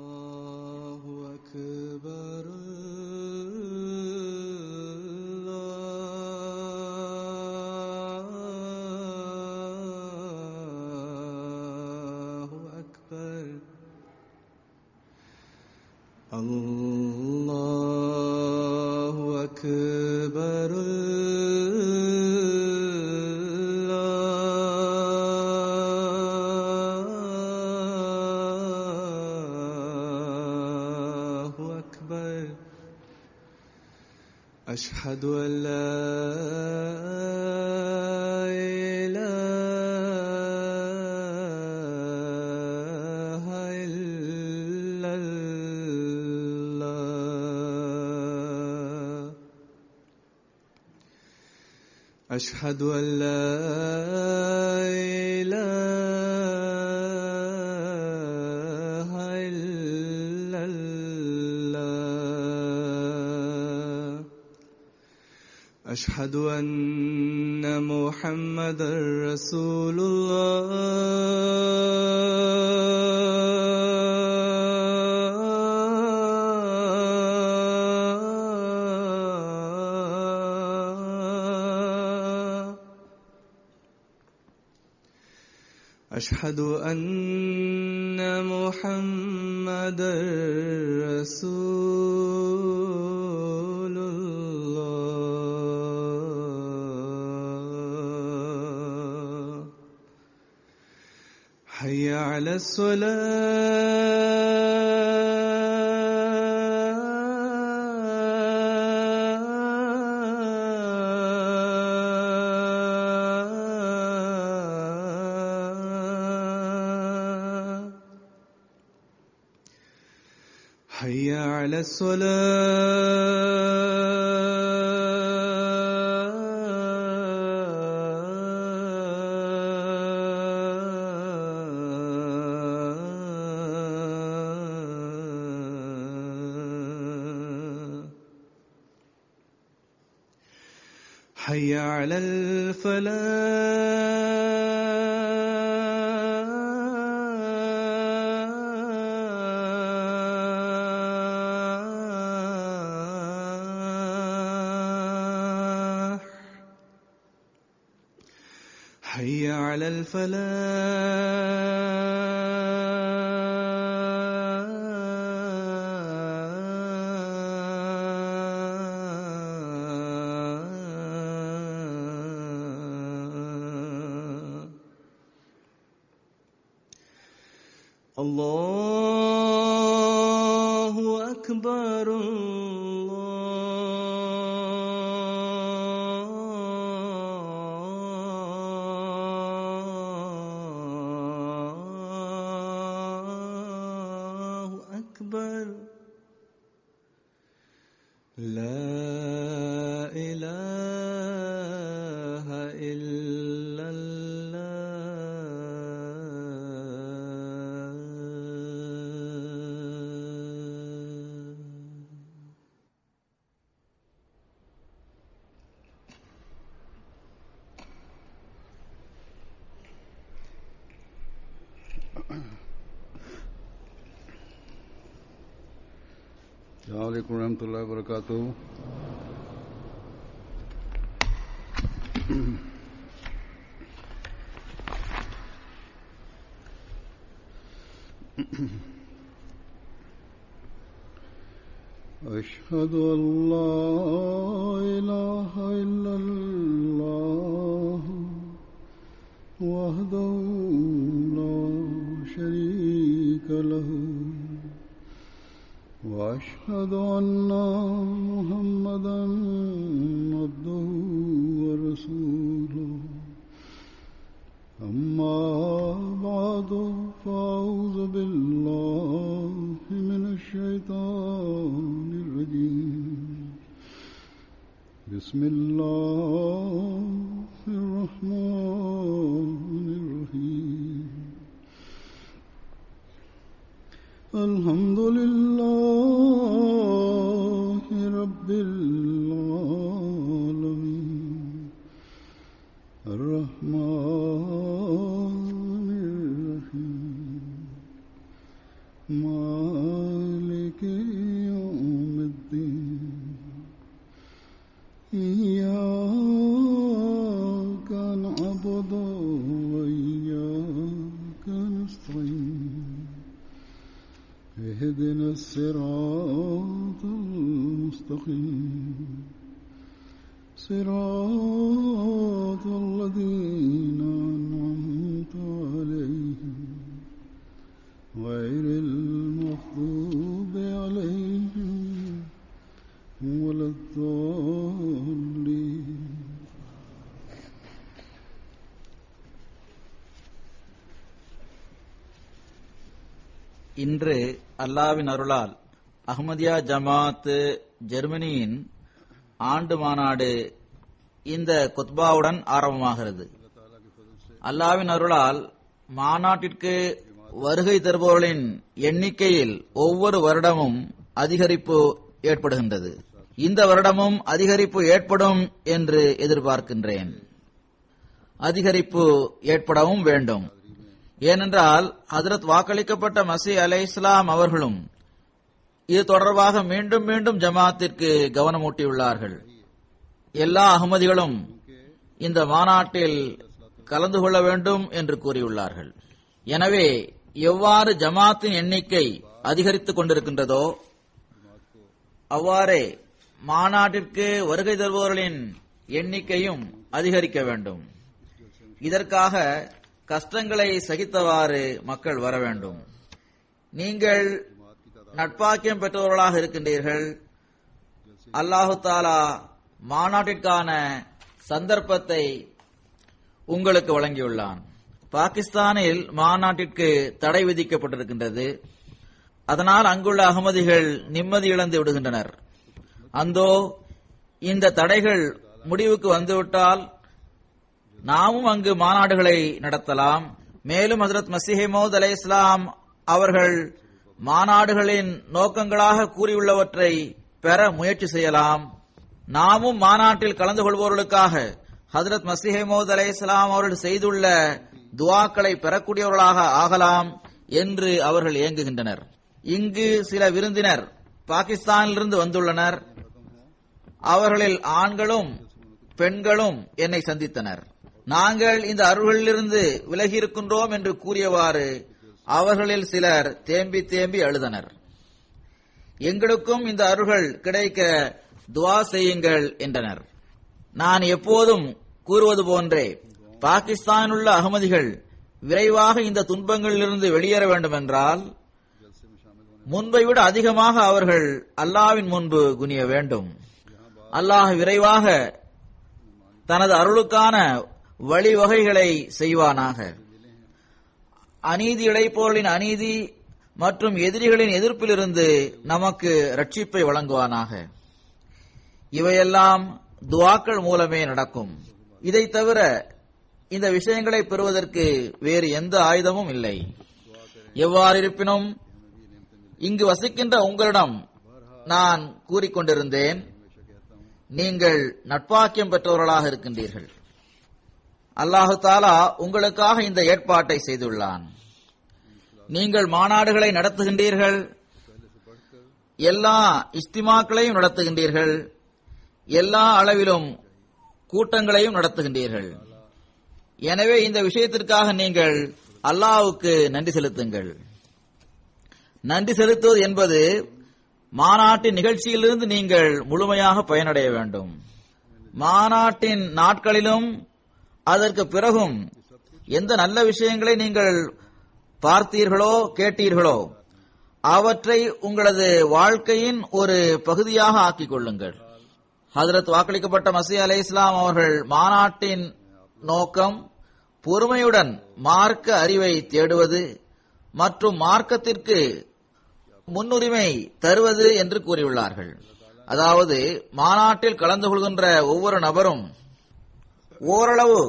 الله أكبر الله أكبر الله أكبر الله أكبر أشهد أن لا إله إلا الله أشهد أن لا إله إلا الله أشهد أن محمدًا رسول الله أشهد أن محمدًا رسول الله حي على الصلاة حي على الصلاة حي على الفلاح حي على الفلاح الله أكبر الله أكبر لا إله إلا الله السلام عليكم ورحمة الله وبركاته. أشهد أن لا إله إلا الله وحده لا شريك له وأشهد أن محمدًا عبده ورسوله أما بعد فأعوذ بالله من الشيطان الرجيم بسم الله الرحمن الرحيم الحمد لله رب العالمين الرحمن الرحيم إياك نعبد وإياك نستعين اهدنا الصراط المستقيم صراط الذين أنعمت عليهم غير المغضوب عليهم ولا الضالين. இன்று அல்லாவின் அருளால் அஹ்மதியா ஜமாத் ஜெர்மனியின் ஆண்டு மாநாடு இந்த குத்பாவுடன் ஆரம்பமாகிறது. அல்லாவின் அருளால் மாநாட்டிற்கு வருகை தருபவர்களின் எண்ணிக்கையில் ஒவ்வொரு வருடமும் அதிகரிப்பு ஏற்படுகின்றது. இந்த வருடமும் அதிகரிப்பு ஏற்படும் என்று எதிர்பார்க்கின்றேன். அதிகரிப்பு ஏற்படவும் வேண்டும். ஏனென்றால் ஹஜ்ரத் வாக்களிக்கப்பட்ட மசீஹ் அலைஹிஸ்ஸலாம் அவர்களும் இது தொடர்பாக மீண்டும் மீண்டும் ஜமாத்திற்கு கவனமூட்டியுள்ளார்கள். எல்லா அஹ்மதிகளும் இந்த மாநாட்டில் கலந்து கொள்ள வேண்டும் என்று கூறியுள்ளார்கள். எனவே எவ்வாறு ஜமாத்தின் எண்ணிக்கை அதிகரித்துக் கொண்டிருக்கின்றதோ அவ்வாறே மாநாட்டிற்கு வருகை தருபவர்களின் எண்ணிக்கையும் அதிகரிக்க வேண்டும். இதற்காக கஷ்டங்களை சகித்தவாறு மக்கள் வர வேண்டும். நீங்கள் நட்பாக்கியம் பெற்றவர்களாக இருக்கின்றீர்கள். அல்லாஹு தாலா மாநாட்டிற்கான சந்தர்ப்பத்தை உங்களுக்கு வழங்கியுள்ளான். பாகிஸ்தானில் மாநாட்டிற்கு தடை விதிக்கப்பட்டிருக்கின்றது. அதனால் அங்குள்ள அகமதிகள் நிம்மதி இழந்து விடுகின்றனர். அந்தோ இந்த தடைகள் முடிவுக்கு வந்துவிட்டால் நாமும் அங்கு மாநாடுகளை நடத்தலாம். மேலும் ஹஜ்ரத் மஸீஹ் மவ்ஊத் அலைஹிஸ்ஸலாம் அவர்கள் மாநாடுகளின் நோக்கங்களாக கூறியுள்ளவற்றை பெற முயற்சி செய்யலாம். நாமும் மாநாட்டில் கலந்து கொள்பவர்களுக்காக ஹஜ்ரத் மஸீஹ் மவ்ஊத் அலைஹிஸ்ஸலாம் அவர்கள் செய்துள்ள துஆக்களை பெறக்கூடியவர்களாக ஆகலாம் என்று அவர்கள் ஏங்குகின்றனர். இங்கு சில விருந்தினர் பாகிஸ்தானிலிருந்து வந்துள்ளனர். அவர்களில் ஆண்களும் பெண்களும் என்னை சந்தித்தனர். நாங்கள் இந்த அருள்களிலிருந்து விலகி இருக்கின்றோம் என்று கூறியவாறு அவர்களில் சிலர் தேம்பி தேம்பி அழுதனர். எங்களுக்கும் இந்த அருள்கள் கிடைக்க துஆ செய்யுங்கள் என்றனர். நான் எப்போதும் கூறுவது போன்றே பாகிஸ்தானில் உள்ள அகமதிகள் விரைவாக இந்த துன்பங்களிலிருந்து வெளியேற வேண்டும் என்றால் முன்பை விட அதிகமாக அவர்கள் அல்லாஹ்வின் முன்பு குனிய வேண்டும். அல்லாஹ் விரைவாக தனது அருளுக்கான வழிவகைகளை செய்வானாக. அநீதி இழைப்போர்களின் அநீதி மற்றும் எதிரிகளின் எதிர்ப்பிலிருந்து நமக்கு ரட்சிப்பை வழங்குவானாக. இவையெல்லாம் துஆக்கள் மூலமே நடக்கும். இதை தவிர இந்த விஷயங்களை பெறுவதற்கு வேறு எந்த ஆயுதமும் இல்லை. எவ்வாறு இருப்பினும் இங்கு வசிக்கின்ற உங்களிடம் நான் கூறிக்கொண்டிருந்தேன், நீங்கள் நட்பாக்கியம் பெற்றவர்களாக இருக்கின்றீர்கள். அல்லாஹு தாலா உங்களுக்காக இந்த ஏற்பாட்டை செய்துள்ளான். நீங்கள் மாநாடுகளை நடத்துகின்றீர்கள், எல்லா இஸ்திமாக்களையும் நடத்துகின்றீர்கள், எல்லா அளவிலும் கூட்டங்களையும் நடத்துகின்றீர்கள். எனவே இந்த விஷயத்திற்காக நீங்கள் அல்லாஹ்வுக்கு நன்றி செலுத்துங்கள். நன்றி செலுத்துவது என்பது மாநாட்டின் நிகழ்ச்சியிலிருந்து நீங்கள் முழுமையாக பயனடைய வேண்டும். மாநாட்டின் நாட்களிலும் அதற்கு பிறகும் எந்த நல்ல விஷயங்களை நீங்கள் பார்த்தீர்களோ கேட்டீர்களோ அவற்றை உங்களது வாழ்க்கையின் ஒரு பகுதியாக ஆக்கிக் கொள்ளுங்கள். ஹஜ்ரத் வாக்களிக்கப்பட்ட மஸீஹ் அலைஹிஸ்ஸலாம் அவர்கள் மாநாட்டின் நோக்கம் பொறுமையுடன் மார்க்க அறிவை தேடுவது மற்றும் மார்க்கத்திற்கு முன்னுரிமை தருவது என்று கூறியுள்ளார்கள். அதாவது மாநாட்டில் கலந்து கொள்கின்ற ஒவ்வொரு நபரும் ஓரளவு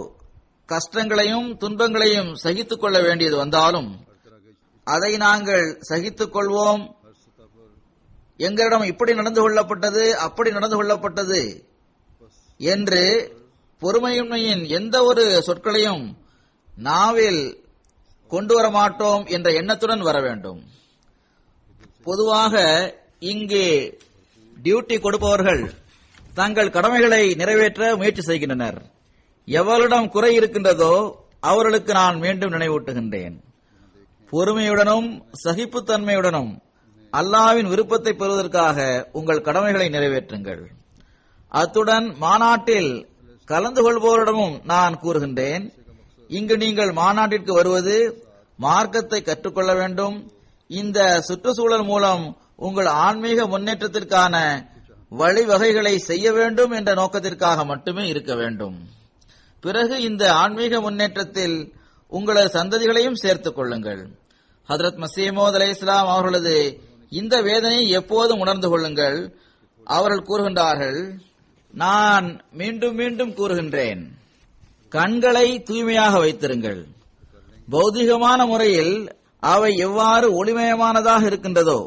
கஷ்டங்களையும் துன்பங்களையும் சகித்துக் கொள்ள வேண்டியது வந்தாலும் அதை நாங்கள் சகித்துக் கொள்வோம். எங்களிடம் இப்படி நடந்து கொள்ளப்பட்டது, அப்படி நடந்து கொள்ளப்பட்டது என்று பொறுமையின்மையின் எந்த ஒரு சொற்களையும் நாவில் கொண்டு வர மாட்டோம் என்ற எண்ணத்துடன் வர வேண்டும். பொதுவாக இங்கு டியூட்டி கொடுப்பவர்கள் தங்கள் கடமைகளை நிறைவேற்ற முயற்சி செய்கின்றனர். எவரிடம் குறை இருக்கின்றதோ அவர்களுக்கு நான் மீண்டும் நினைவூட்டுகின்றேன், பொறுமையுடனும் சகிப்புத்தன்மையுடனும் அல்லாஹ்வின் விருப்பத்தை பெறுவதற்காக உங்கள் கடமைகளை நிறைவேற்றுங்கள். அத்துடன் மாநாட்டில் கலந்து கொள்வோரிடமும் நான் கூறுகின்றேன், இங்கு நீங்கள் மாநாட்டிற்கு வருவது மார்க்கத்தை கற்றுக்கொள்ள வேண்டும், இந்த சுற்றுச்சூழல் மூலம் உங்கள் ஆன்மீக முன்னேற்றத்திற்கான வழிவகைகளை செய்ய வேண்டும் என்ற நோக்கத்திற்காக மட்டுமே இருக்க வேண்டும். பிறகு இந்த ஆன்மீக முன்னேற்றத்தில் உங்களது சந்ததிகளையும் சேர்த்துக் கொள்ளுங்கள். ஹஜ்ரத் மஸீஹ் மவ்ஊத் அலைஹிஸ்ஸலாம் அவர்களது இந்த வேதனையை எப்போதும் உணர்ந்து கொள்ளுங்கள். அவர்கள் கூறுகின்றார்கள், நான் மீண்டும் மீண்டும் கூறுகின்றேன், கண்களை தூய்மையாக வைத்திருங்கள். பௌதிகமான முறையில் அவை எவ்வாறு ஒளிமயமானதாக இருக்கின்றதோ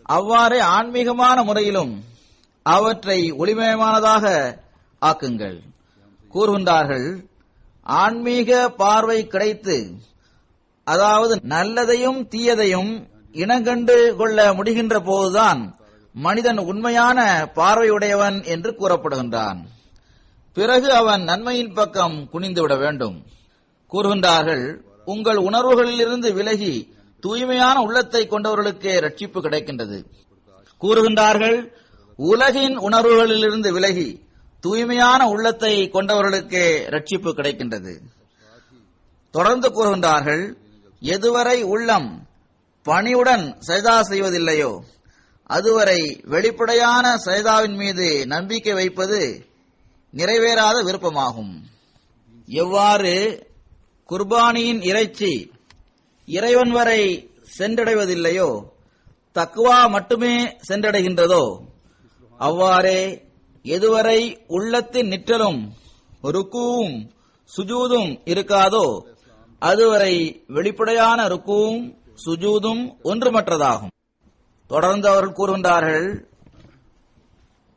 அவ்வாறே ஆன்மீகமான முறையிலும் அவற்றை ஒளிமயமானதாக ஆக்குங்கள். கூறுகின்றார்கள், ஆன்மீக பார்வை கிடைத்து, அதாவது நல்லதையும் தீயதையும் இனங்கண்டு கொள்ள முடிகின்ற போதுதான் மனிதன் உண்மையான பார்வையுடையவன் என்று கூறப்படுகின்றான். பிறகு அவன் நன்மையின் பக்கம் குனிந்துவிட வேண்டும். கூறுகின்றார்கள், உங்கள் உணர்வுகளிலிருந்து விலகி தூய்மையான உள்ளத்தை கொண்டவர்களுக்கே ரட்சிப்பு கிடைக்கின்றது. கூறுகின்றார்கள், உலகின் உணர்வுகளிலிருந்து விலகி தூய்மையான உள்ளத்தை கொண்டவர்களுக்கே ரட்சிப்பு கிடைக்கின்றது. தொடர்ந்து கூறுகின்றார்கள், எதுவரை உள்ளம் பணிவுடன் சஜதா செய்வதில்லையோ அதுவரை வெளிப்படையான சஜதாவின் மீது நம்பிக்கை வைப்பது நிறைவேறாத விருப்பமாகும். எவ்வாறு குர்பானியின் இறைச்சி இறைவன் வரை சென்றடைவதில்லையோ தக்வா மட்டுமே சென்றடைகின்றதோ அவ்வாறே எதுவரை உள்ளத்தின் நிற்றலும் ருக்குவும் சுஜூதும் இருக்காதோ அதுவரை வெளிப்படையான ருக்குவும் சுஜூதும் ஒன்றுமற்றதாகும். தொடர்ந்து அவர்கள் கூறுகின்றார்கள்,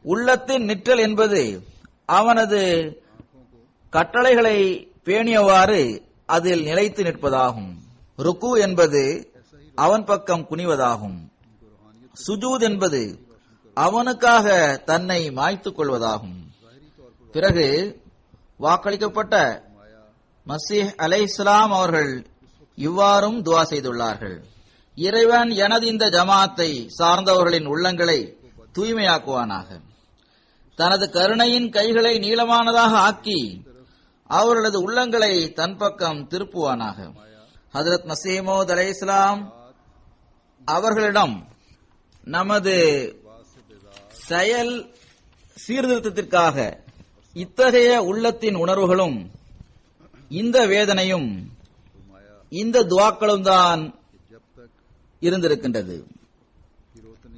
உள்ளத்தின் நிற்றல் என்பது அவனது கட்டளைகளை பேணியவாறு அதில் நிலைத்து நிற்பதாகும். ருக்கு என்பது அவன் பக்கம் குனிவதாகும். சுஜூத் என்பது அவனுக்காக தன்னை மாய்த்துக் கொள்வதாகும். பிறகு வாக்களிக்கப்பட்ட மஸீஹ் அலைஹிஸ்ஸலாம் அவர்கள் இவ்வாறும் துஆ செய்துள்ளார்கள், இறைவன் எனது இந்த ஜமாத்தை சார்ந்தவர்களின் உள்ளங்களை தூய்மையாக்குவானாக, தனது கருணையின் கைகளை நீளமானதாக ஆக்கி அவர்களது உள்ளங்களை தன் பக்கம் திருப்புவானாக. ஹஜ்ரத் மஸீஹ் மவ்ஊத் அலைஹிஸ்ஸலாம் அவர்களிடம் நமது செயல் சீர்திருத்தத்திற்காக இத்தகைய உள்ளத்தின் உணர்வுகளும் இந்த வேதனையும் இந்த துஆக்களும் தான் இருந்திருக்கின்றது.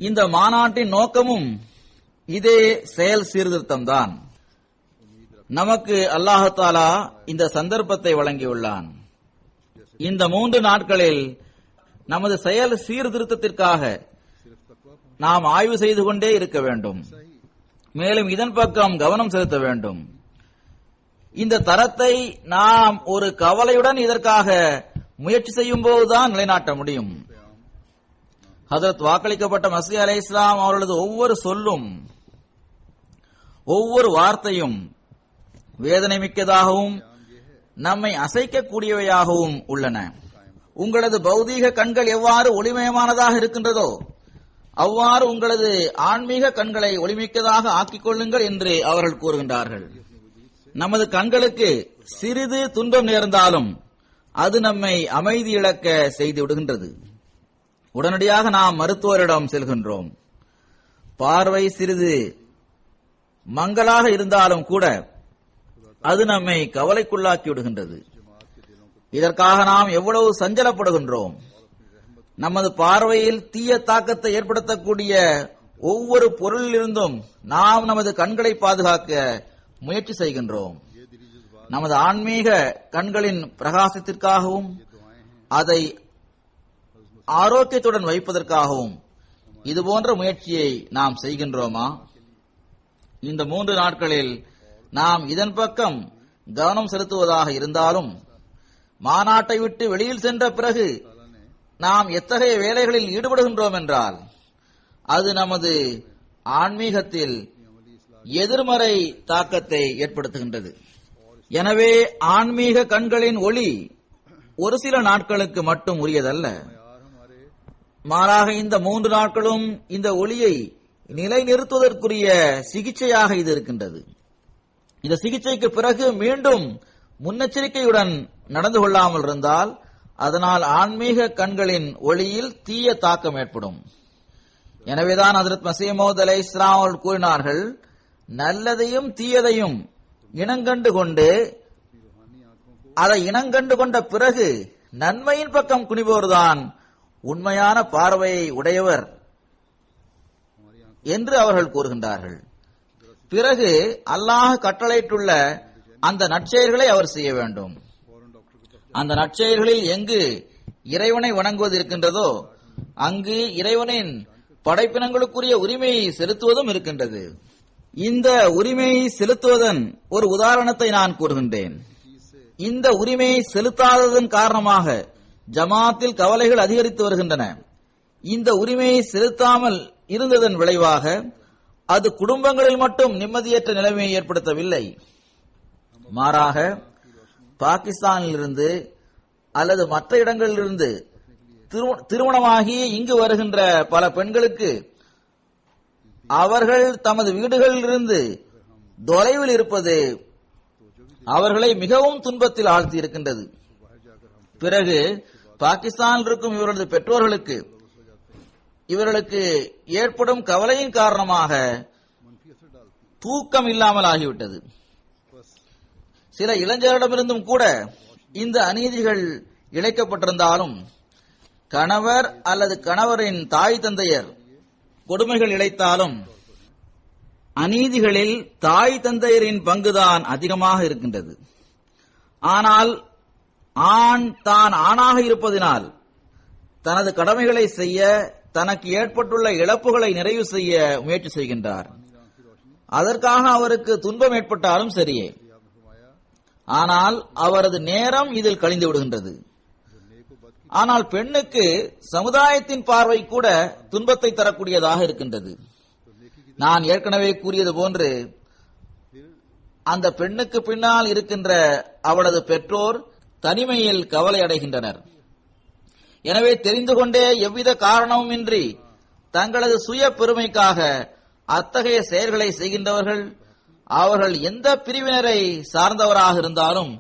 இந்த மாநாட்டின் நோக்கமும் இதே செயல் சீர்திருத்தம் தான். நமக்கு அல்லாஹ் தஆலா இந்த சந்தர்ப்பத்தை வழங்கியுள்ளான். இந்த 3 நாட்களில் நமது செயல் சீர்திருத்தத்திற்காக நாம் ஆய்வு செய்து கொண்டே இருக்க வேண்டும். மேலும் இதன் பக்கம் கவனம் செலுத்த வேண்டும். இந்த தரத்தை நாம் ஒரு கவலையுடன் இதற்காக முயற்சி செய்யும் போதுதான் நிலைநாட்ட முடியும். ஹஜ்ரத் வாக்களிக்கப்பட்ட மஸீஹ் அலைஹிஸ்ஸலாம் அவர்களது ஒவ்வொரு சொல்லும் ஒவ்வொரு வார்த்தையும் வேதனை மிக்கதாகவும் நம்மை அசைக்கக்கூடியவையாகவும் உள்ளன. உங்களது பௌதீக கண்கள் எவ்வாறு ஒளிமயமானதாக இருக்கின்றதோ அவ்வாறு உங்களது ஆன்மீக கண்களை ஒளிமிக்கதாக ஆக்கிக் கொள்ளுங்கள் என்று அவர்கள் கூறுகின்றார்கள். நமது கண்களுக்கு சிறிது துன்பம் நேர்ந்தாலும் அது நம்மை அமைதி இழக்க செய்து விடுகின்றது. உடனடியாக நாம் மருத்துவரிடம் செல்கின்றோம். பார்வை சிறிது மங்கலாக இருந்தாலும் கூட அது நம்மை கவலைக்குள்ளாக்கி விடுகின்றது. இதற்காக நாம் எவ்வளவு சஞ்சலப்படுகின்றோம். நமது பார்வையில் தீய தாக்கத்தை ஏற்படுத்தக்கூடிய ஒவ்வொரு பொருளிலிருந்தும் நாம் நமது கண்களை பாதுகாக்க முயற்சி செய்கின்றோம். நமது ஆன்மீக கண்களின் பிரகாசத்திற்காகவும் அதை ஆரோக்கியத்துடன் வைப்பதற்காகவும் இதுபோன்ற முயற்சியை நாம் செய்கின்றோமா? இந்த 3 நாட்களில் நாம் இதன் பக்கம் கவனம் செலுத்துவதாக இருந்தாலும் மாநாட்டை விட்டு வெளியில் சென்ற பிறகு நாம் எத்தகைய வேலைகளில் ஈடுபடுகின்றோம் என்றால் அது நமது ஆன்மீகத்தில் எதிர்மறை தாக்கத்தை ஏற்படுத்துகின்றது. எனவே ஆன்மீக கண்களின் ஒளி ஒரு சில நாட்களுக்கு மட்டும் உரியதல்ல. மாறாக இந்த 3 நாட்களும் இந்த ஒளியை நிலைநிறுத்துவதற்குரிய சிகிச்சையாக இது இருக்கின்றது. இந்த சிகிச்சைக்கு பிறகு மீண்டும் முன்னெச்சரிக்கையுடன் நடந்து கொள்ளாமல் இருந்தால் அதனால் ஆன்மீக கண்களின் ஒளியில் தீய தாக்கம் ஏற்படும். எனவேதான் ஹஜ்ரத் மஸீஹ் மவ்ஊத் அலைஹிஸ்ஸலாம் அவர்கள் கூறினார்கள், நல்லதையும் தீயதையும் இனங்கண்டு கொண்டு அதை இனங்கண்டு கொண்ட பிறகு நன்மையின் பக்கம் குனிபவர்தான் உண்மையான பார்வையை உடையவர் என்று அவர்கள் கூறுகின்றார்கள். பிறகு அல்லாஹ் கட்டளையிட்டுள்ள அந்த நற்செயல்களை அவர் செய்ய வேண்டும். அந்த நற்செயல்களில் எங்கு இறைவனை வணங்குவது இருக்கின்றதோ அங்கு இறைவனின் படைப்பினங்களுக்குரிய உரிமையை செலுத்துவதும் இருக்கின்றது. இந்த உரிமையை செலுத்துவதன் ஒரு உதாரணத்தை நான் கூறுகின்றேன். இந்த உரிமையை செலுத்தாததன் காரணமாக ஜமாத்தில் கவலைகள் அதிகரித்து வருகின்றன. இந்த உரிமையை செலுத்தாமல் இருந்ததன் விளைவாக அது குடும்பங்களில் மட்டும் நிம்மதியற்ற நிலைமையை ஏற்படுத்தவில்லை. மாறாக பாகிஸ்தானிலிருந்து அல்லது மற்ற இடங்களிலிருந்து திருமணமாகி இங்கு வருகின்ற பல பெண்களுக்கு அவர்கள் தமது வீடுகளிலிருந்து தொலைவில் இருப்பது அவர்களை மிகவும் துன்பத்தில் ஆழ்த்தி இருக்கின்றது. பிறகு பாகிஸ்தானில் இருக்கும் இவரது பெற்றோர்களுக்கு இவர்களுக்கு ஏற்படும் கவலையின் காரணமாக தூக்கம் இல்லாமல் ஆகிவிட்டது. சில இளைஞர்களிடமிருந்தும் கூட இந்த அநீதிகள் இழைக்கப்பட்டிருந்தாலும் கணவர் அல்லது கணவரின் தாய் தந்தையர் கொடுமைகள் இழைத்தாலும் அநீதிகளில் தாய் தந்தையரின் பங்குதான் அதிகமாக இருக்கின்றது. ஆனால் ஆண் தான் ஆணாக இருப்பதினால் தனது கடமைகளை செய்ய, தனக்கு ஏற்பட்டுள்ள இழப்புகளை நிறைவு செய்ய முயற்சி செய்கின்றார். அதற்காக அவருக்கு துன்பம் ஏற்பட்டாலும் சரியே, ஆனால் அவரது நேரம் இதில் கழிந்து விடுகின்றது. ஆனால் பெண்ணுக்கு சமுதாயத்தின் பார்வை கூட துன்பத்தை தரக்கூடியதாக இருக்கின்றது. நான் ஏற்கனவே கூறியது போன்று அந்த பெண்ணுக்கு பின்னால் இருக்கின்ற அவளது பெற்றோர் தனிமையில் கவலை அடைகின்றனர். எனவே தெரிந்து கொண்டே எவ்வித காரணமும் இன்றி தங்களது சுய பெருமைக்காக அத்தகைய செயல்களை செய்கின்றவர்கள் அவர்கள் எந்த பிரிவினரை சார்ந்தவராக இருந்தாலும்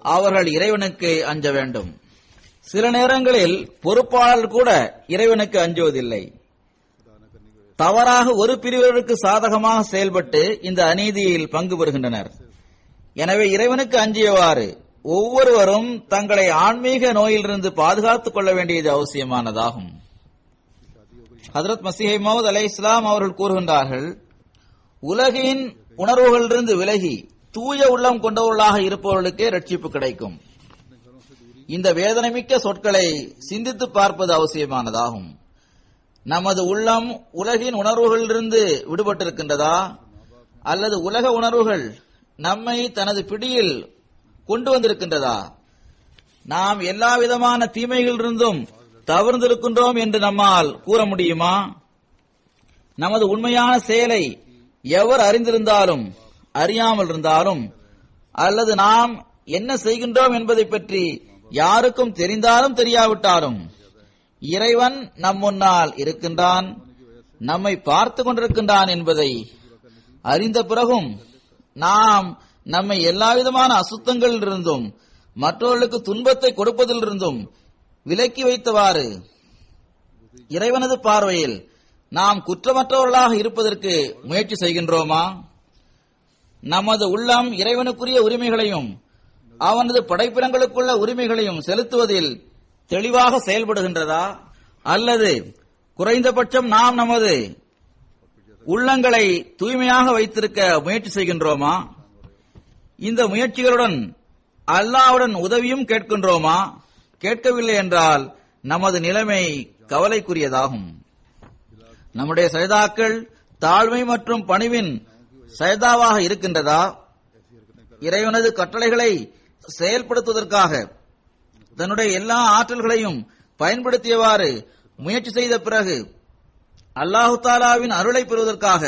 அவர்கள் இறைவனுக்கு அஞ்ச வேண்டும். சில நேரங்களில் பொறுப்பாளர் கூட இறைவனுக்கு அஞ்சுவதில்லை. தவறாக ஒரு பிரிவினருக்கு சாதகமாக செயல்பட்டு இந்த அநீதியில் பங்கு பெறுகின்றனர். எனவே இறைவனுக்கு அஞ்சியவாறு ஒவ்வொருவரும் தங்களை ஆன்மீக நோயிலிருந்து பாதுகாத்துக் கொள்ள வேண்டியது அவசியமானதாகும். ஹஜ்ரத் மஸீஹ் மவ்ஊத் அலைஹிஸ்ஸலாம் அவர்கள் கூறுகின்றார்கள், உலகின் உணர்வுகளிலிருந்து விலகி தூய உள்ளம் கொண்டவர்களாக இருப்பவர்களுக்கே ரட்சிப்பு கிடைக்கும். இந்த வேதனைமிக்க சொற்களை சிந்தித்து பார்ப்பது அவசியமானதாகும். நமது உள்ளம் உலகின் உணர்வுகளிலிருந்து விடுபட்டிருக்கின்றதா அல்லது உலக உணர்வுகள் நம்மை தனது பிடியில் கொண்டு வந்திருக்கின்றதா? நாம் எல்லா விதமான தீமைகளிலிருந்தும் தவிர்ந்திருக்கின்றோம் என்று நம்மால் கூற முடியுமா? நமது உண்மையான செயலை எவர் அறிந்திருந்தாலும் அறியாமல் இருந்தாலும் அல்லது நாம் என்ன செய்கின்றோம் என்பதை பற்றி யாருக்கும் தெரிந்தாலும் தெரியாவிட்டாலும் இறைவன் நம் முன்னால் இருக்கின்றான், நம்மை பார்த்து கொண்டிருக்கின்றான் என்பதை அறிந்த பிறகும் நாம் நம்மை எல்லாவிதமான அசுத்தங்களிலிருந்தும் மற்றவர்களுக்கு துன்பத்தை கொடுப்பதிலிருந்தும் விலக்கி வைத்தவாறு இறைவனது பார்வையில் நாம் குற்றமற்றவர்களாக இருப்பதற்கு முயற்சி செய்கின்றோமா? நமது உள்ளம் இறைவனுக்குரிய உரிமைகளையும் அவனது படைப்பினங்களுக்குள்ள உரிமைகளையும் செலுத்துவதில் தெளிவாக செயல்படுகின்றதா? அல்லது குறைந்தபட்சம் நாம் நமது உள்ளங்களை தூய்மையாக வைத்திருக்க முயற்சி செய்கின்றோமா? இந்த முயற்சிகளுடன் அல்லாஹ்வுடன் உதவியும் கேட்கின்றோமா? கேட்கவில்லை என்றால் நமது நிலைமை கவலைக்குரியதாகும். நம்முடைய சஜதாக்கள் தாழ்மை மற்றும் பணிவின் சஜதாவாக இருக்கின்றதா? இறைவனது கட்டளைகளை செயல்படுத்துவதற்காக தன்னுடைய எல்லா ஆற்றல்களையும் பயன்படுத்தியவாறு முயற்சி செய்த பிறகு அல்லாஹு தாலாவின் அருளை பெறுவதற்காக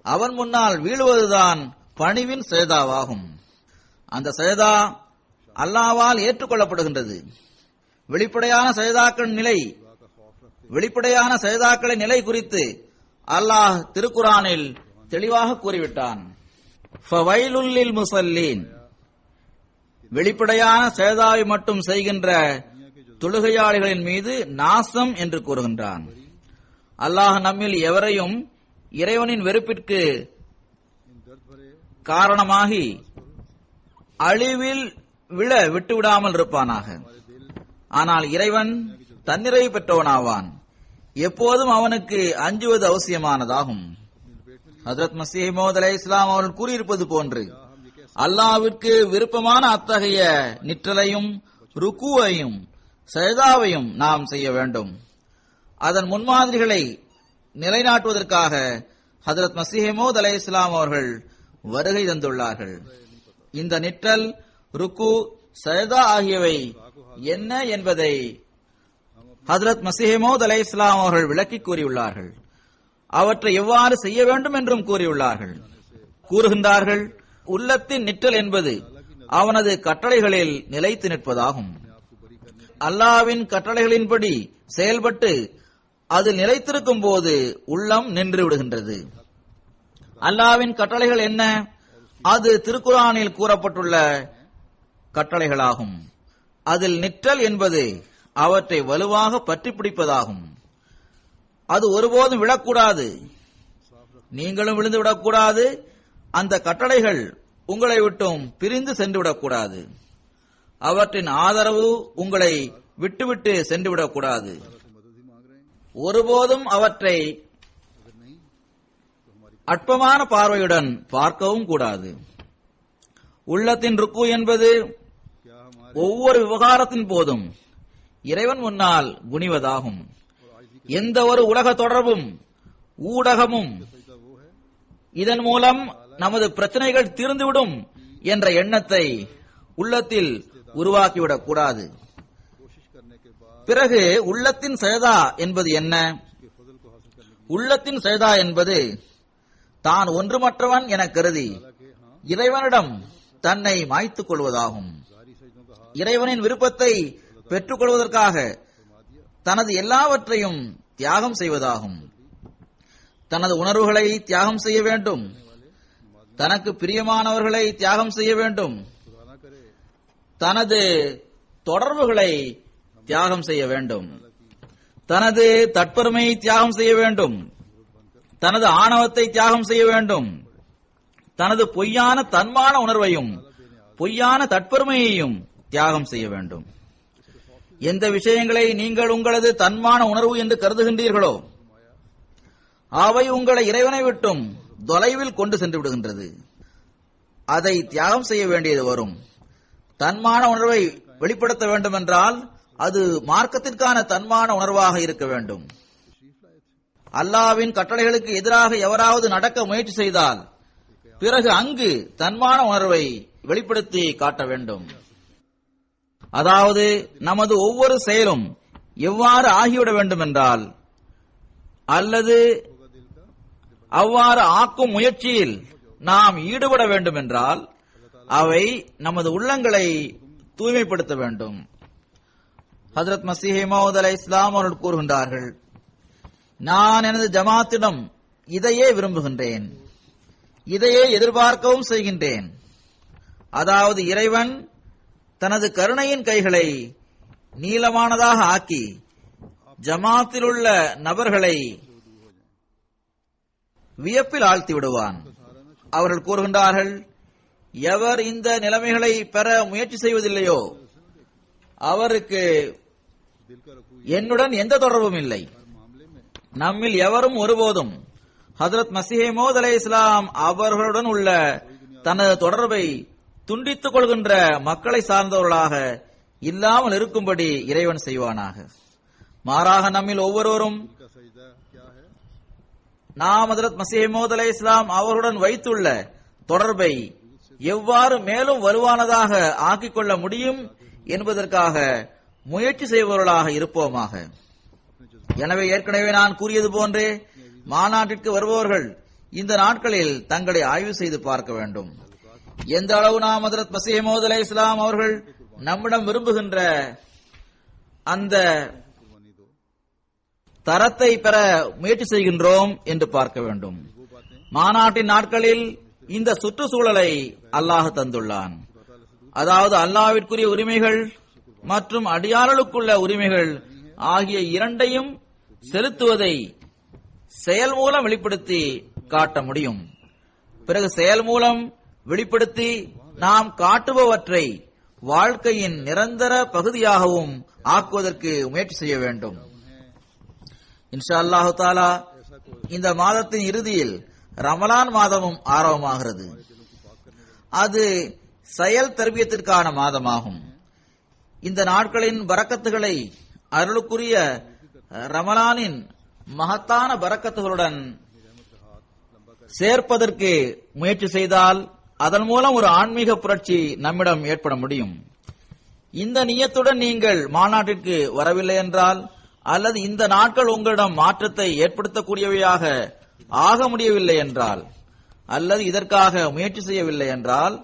அவன் முன்னால் வீழுவதுதான் பணிவின் சஜதாவாகும். அந்த சஜதா அல்லாஹ்வால் ஏற்றுக்கொள்ளப்படுகின்றது. வெளிப்படையான சஜதாக்களின் நிலை குறித்து அல்லாஹ் திருக்குரானில் தெளிவாக கூறிவிட்டான். ஃபவைலுல் லில் முஸல்லீன், வெளிப்படையான சஜதாவை மட்டும் செய்கின்ற தொழுகையாளிகளின் மீது நாசம் என்று கூறுகின்றான். அல்லாஹ் நம்மில் எவரையும் இறைவனின் வெறுப்பிற்கு காரணமாகி அழிவில் விழ விட்டுவிடாமல் இருப்பானாக. ஆனால் இறைவன் தன்னிறைவு பெற்றவனாவான். எப்போதும் அவனுக்கு அஞ்சுவது அவசியமானதாகும். ஹஜ்ரத் மஸீஹ் மவ்ஊத் அலைஹிஸ்ஸலாம் அவர்கள் கூறியிருப்பது போன்று அல்லாஹ்விற்கு விருப்பமான அத்தகைய நிற்றலையும் ருக்குவையும் சஜதாவையும் நாம் செய்ய வேண்டும். அதன் முன்மாதிரிகளை நிலைநாட்டுவதற்காக ஹஜ்ரத் மஸீஹ் மவ்ஊத் அலைஹிஸ்ஸலாம் அவர்கள் வருகை தந்துள்ளார்கள். இந்த நிற்றல், ருக்கு, சஜதா ஆகியவை என்ன என்பதை ஹஜ்ரத் மஸீஹ் மவ்ஊத் அலைஹிஸ்ஸலாம் அவர்கள் விளக்கி கூறியுள்ளார்கள். அவற்றை எவ்வாறு செய்ய வேண்டும் என்றும் கூறுகின்றார்கள். உள்ளத்தின் நிற்றல் என்பது அவனது கட்டளைகளில் நிலைத்து நிற்பதாகும். அல்லாஹ்வின் கட்டளைகளின்படி செயல்பட்டு அது நிலைத்திருக்கும் போது உள்ளம் நின்று விடுகின்றது. அல்லாஹ்வின் கட்டளைகள் என்ன? அது திருக்குரானில் கூறப்பட்டுள்ள கட்டளைகளாகும். அதில் நிற்றல் என்பது அவற்றை வலுவாக பற்றி பிடிப்பதாகும். அது ஒருபோதும் விழக்கூடாது. நீங்களும் விழுந்து விடக்கூடாது. அந்த கட்டளைகள் உங்களை விட்டும் பிரிந்து சென்று விடக்கூடாது. அவற்றின் ஆதரவு உங்களை விட்டுவிட்டு சென்று விடக்கூடாது. ஒருபோதும் அவற்றை அற்பமான பார்வையுடன் பார்க்கவும் கூடாது. உள்ளத்தின் ருக்கு என்பது ஒவ்வொரு விவகாரத்தின் போதும் இறைவன் முன்னால் குனிவதாகும். எந்த ஒரு உலக தொடர்பும் ஊடகமும் இதன் மூலம் நமது பிரச்சனைகள் தீர்ந்துவிடும் என்ற எண்ணத்தை உள்ளத்தில் உருவாக்கிவிடக் கூடாது. பிறகு உள்ளத்தின் சஜதா என்பது என்ன? உள்ளத்தின் சஜதா என்பது தான் ஒன்றுமற்றவன் என கருதி இறைவனிடம் தன்னை மாய்த்துக் கொள்வதாகும். இறைவனின் விருப்பத்தை பெற்றுக் கொள்வதற்காக தனது எல்லாவற்றையும் தியாகம் செய்வதாகும். தனது உணர்வுகளை தியாகம் செய்ய வேண்டும். தனக்கு பிரியமானவர்களை தியாகம் செய்ய வேண்டும். தனது தொடர்புகளை தியாகம் செய்ய வேண்டும். தனது தற்பெருமையை தியாகம் செய்ய வேண்டும். தனது ஆணவத்தை தியாகம் செய்ய வேண்டும். தனது பொய்யான தன்மான உணர்வையும் பொய்யான தற்பெருமையையும் தியாகம் செய்ய வேண்டும். எந்த விஷயங்களை நீங்கள் உங்களது தன்மான உணர்வு என்று கருதுகின்றீர்களோ அவை உங்களை இறைவனை விட்டும் தொலைவில் கொண்டு சென்று விடுகின்றது. அதை தியாகம் செய்ய வேண்டியது வரும். தன்மான உணர்வை வெளிப்படுத்த வேண்டும் என்றால் அது மார்க்கத்திற்கான தன்மான உணர்வாக இருக்க வேண்டும். அல்லாஹ்வின் கட்டளைகளுக்கு எதிராக எவராவது நடக்க முயற்சி செய்தால் பிறகு அங்கு தன்மான உணர்வை வெளிப்படுத்தி காட்ட வேண்டும். அதாவது நமது ஒவ்வொரு செயலும் எவ்வாறு ஆகிவிட வேண்டும் என்றால் அல்லது அவ்வாறு ஆக்கும் முயற்சியில் நாம் ஈடுபட வேண்டும் என்றால் அவை நமது உள்ளங்களை தூய்மைப்படுத்த வேண்டும். ஹஜ்ரத் மஸீஹ் மவ்ஊத் அலைஹிஸ்ஸலாம் அவர்கள் கூறுகின்றார்கள், நான் எனது ஜமாத்திடம் இதையே விரும்புகின்றேன், இதையே எதிர்பார்க்கவும் செய்கின்றேன். அதாவது இறைவன் தனது கருணையின் கைகளை நீளமானதாக ஆக்கி ஜமாத்தில் உள்ள நபர்களை வியப்பில் ஆழ்த்தி விடுவான். அவர்கள் கூறுகின்றார்கள், எவர் இந்த நிலைமைகளை பெற முயற்சி செய்வதில்லையோ அவருக்கு என்னுடன் எந்த தொடர்பும் இல்லை. நம்மில் எவரும் ஒருபோதும் ஹஜ்ரத் மஸீஹ் மவ்ஊத் அலைஹிஸ்ஸலாம் அவர்களுடன் உள்ள தனது தொடர்பை துண்டித்துக் கொள்கின்ற மக்களை சார்ந்தவர்களாக இல்லாமல் இருக்கும்படி இறைவன் செய்வானாக. மாறாக நம்மில் ஒவ்வொருவரும் நாம் ஹஜ்ரத் மஸீஹ் மவ்ஊத் அலைஹிஸ்ஸலாம் அவர்களுடன் வைத்துள்ள தொடர்பை எவ்வாறு மேலும் வலுவானதாக ஆக்கிக் கொள்ள முடியும் என்பதற்காக முயற்சி செய்பவர்களாக இருப்போமாக. எனவே ஏற்கனவே நான் கூறியது போன்றே மாநாட்டிற்கு வருபவர்கள் இந்த நாட்களில் தங்களை ஆய்வு செய்து பார்க்க வேண்டும். எந்த அளவு நாம் ஹஜ்ரத் மஸீஹ் மவ்ஊத் அலைஹிஸ்ஸலாம் அவர்கள் நம்மிடம் விரும்புகின்ற அந்த தரத்தை பெற முயற்சி செய்கின்றோம் என்று பார்க்க வேண்டும். மாநாட்டின் நாட்களில் இந்த சுற்றுச்சூழலை அல்லாஹ் தந்துள்ளான். அதாவது அல்லாஹ்விற்குரிய உரிமைகள் மற்றும் அடியார்களுக்குள்ள உரிமைகள் ஆகிய இரண்டையும் செலுத்துவதை செயல் மூலம் வெளிப்படுத்தி காட்ட முடியும். பிறகு செயல் மூலம் வெளிப்படுத்தி நாம் காட்டுபவற்றை வாழ்க்கையின் நிரந்தர பகுதியாகவும் ஆக்குவதற்கு முயற்சி செய்ய வேண்டும். இன்ஷா அல்லாஹு தாலா இந்த மாதத்தின் இறுதியில் ரமலான் மாதமும் ஆரம்பமாகிறது. அது செயல் தர்பியத்திற்கான மாதமாகும். இந்த நாட்களின் பரக்கத்துகளை அருளுக்குரிய ரமலானின் மகத்தான பரக்கத்துகளுடன் சேர்ப்பதற்கு முயற்சி செய்தால் அதன் மூலம் ஒரு ஆன்மீக புரட்சி நம்மிடம் ஏற்பட முடியும். இந்த நியத்துடன் நீங்கள் மாநாட்டிற்கு வரவில்லை என்றால், அல்லது இந்த நாட்கள் உங்களிடம் மாற்றத்தை ஏற்படுத்தக்கூடியவையாக ஆக முடியவில்லை என்றால், அல்லது இதற்காக முயற்சி செய்யவில்லை என்றால்,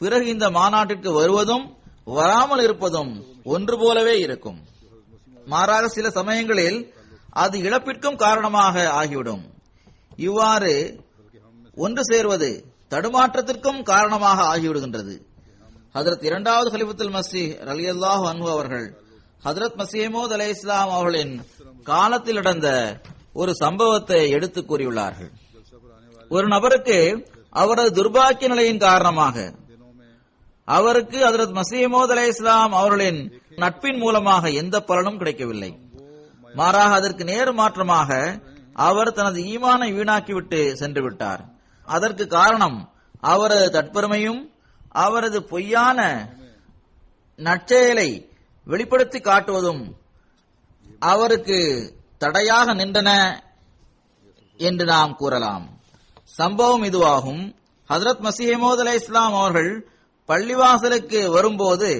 பிறகு இந்த மாநாட்டிற்கு வருவதும் வராமல் இருப்பதும் ஒன்று போலவே இருக்கும். மாறாக சில சமயங்களில் அது இழப்பிற்கும் காரணமாக ஆகிவிடும். இவ்வாறு ஒன்று சேர்வது தடுமாற்றத்திற்கும் காரணமாக ஆகிவிடுகின்றது. ஹஜ்ரத் இரண்டாவது கலிஃபத்துல் மஸீஹ் ரலியல்லாஹு அன்ஹு அவர்கள் ஹஜ்ரத் மஸீஹ் மவ்ஊத் அலைஹிஸ்ஸலாம் அவர்களின் காலத்தில் நடந்த ஒரு சம்பவத்தை எடுத்து கூறியுள்ளார்கள். ஒரு நபருக்கு அவரது துர்பாக்கிய நிலையின் காரணமாக அவருக்கு ஹஜ்ரத் மஸீஹ் மவ்ஊத் அலைஹிஸ்ஸலாம் அவர்களின் நட்பின் மூலமாக எந்த பலனும் கிடைக்கவில்லை. மாறாக அதற்கு நேர் மாற்றமாக அவர் தனது ஈமானை வீணாக்கிவிட்டு சென்று விட்டார். அதற்கு காரணம் அவரது தற்பெருமையும் அவரது பொய்யான நற்செயலை வெளிப்படுத்தி காட்டுவதும் அவருக்கு தடையாக நின்றன என்று நாம் கூறலாம். சம்பவம் இதுவாகும். ஹஜ்ரத் மஸீஹ் மவ்ஊத் அலைஹிஸ்ஸலாம் அவர்கள் பள்ளிவாசலுக்கு வரும்போது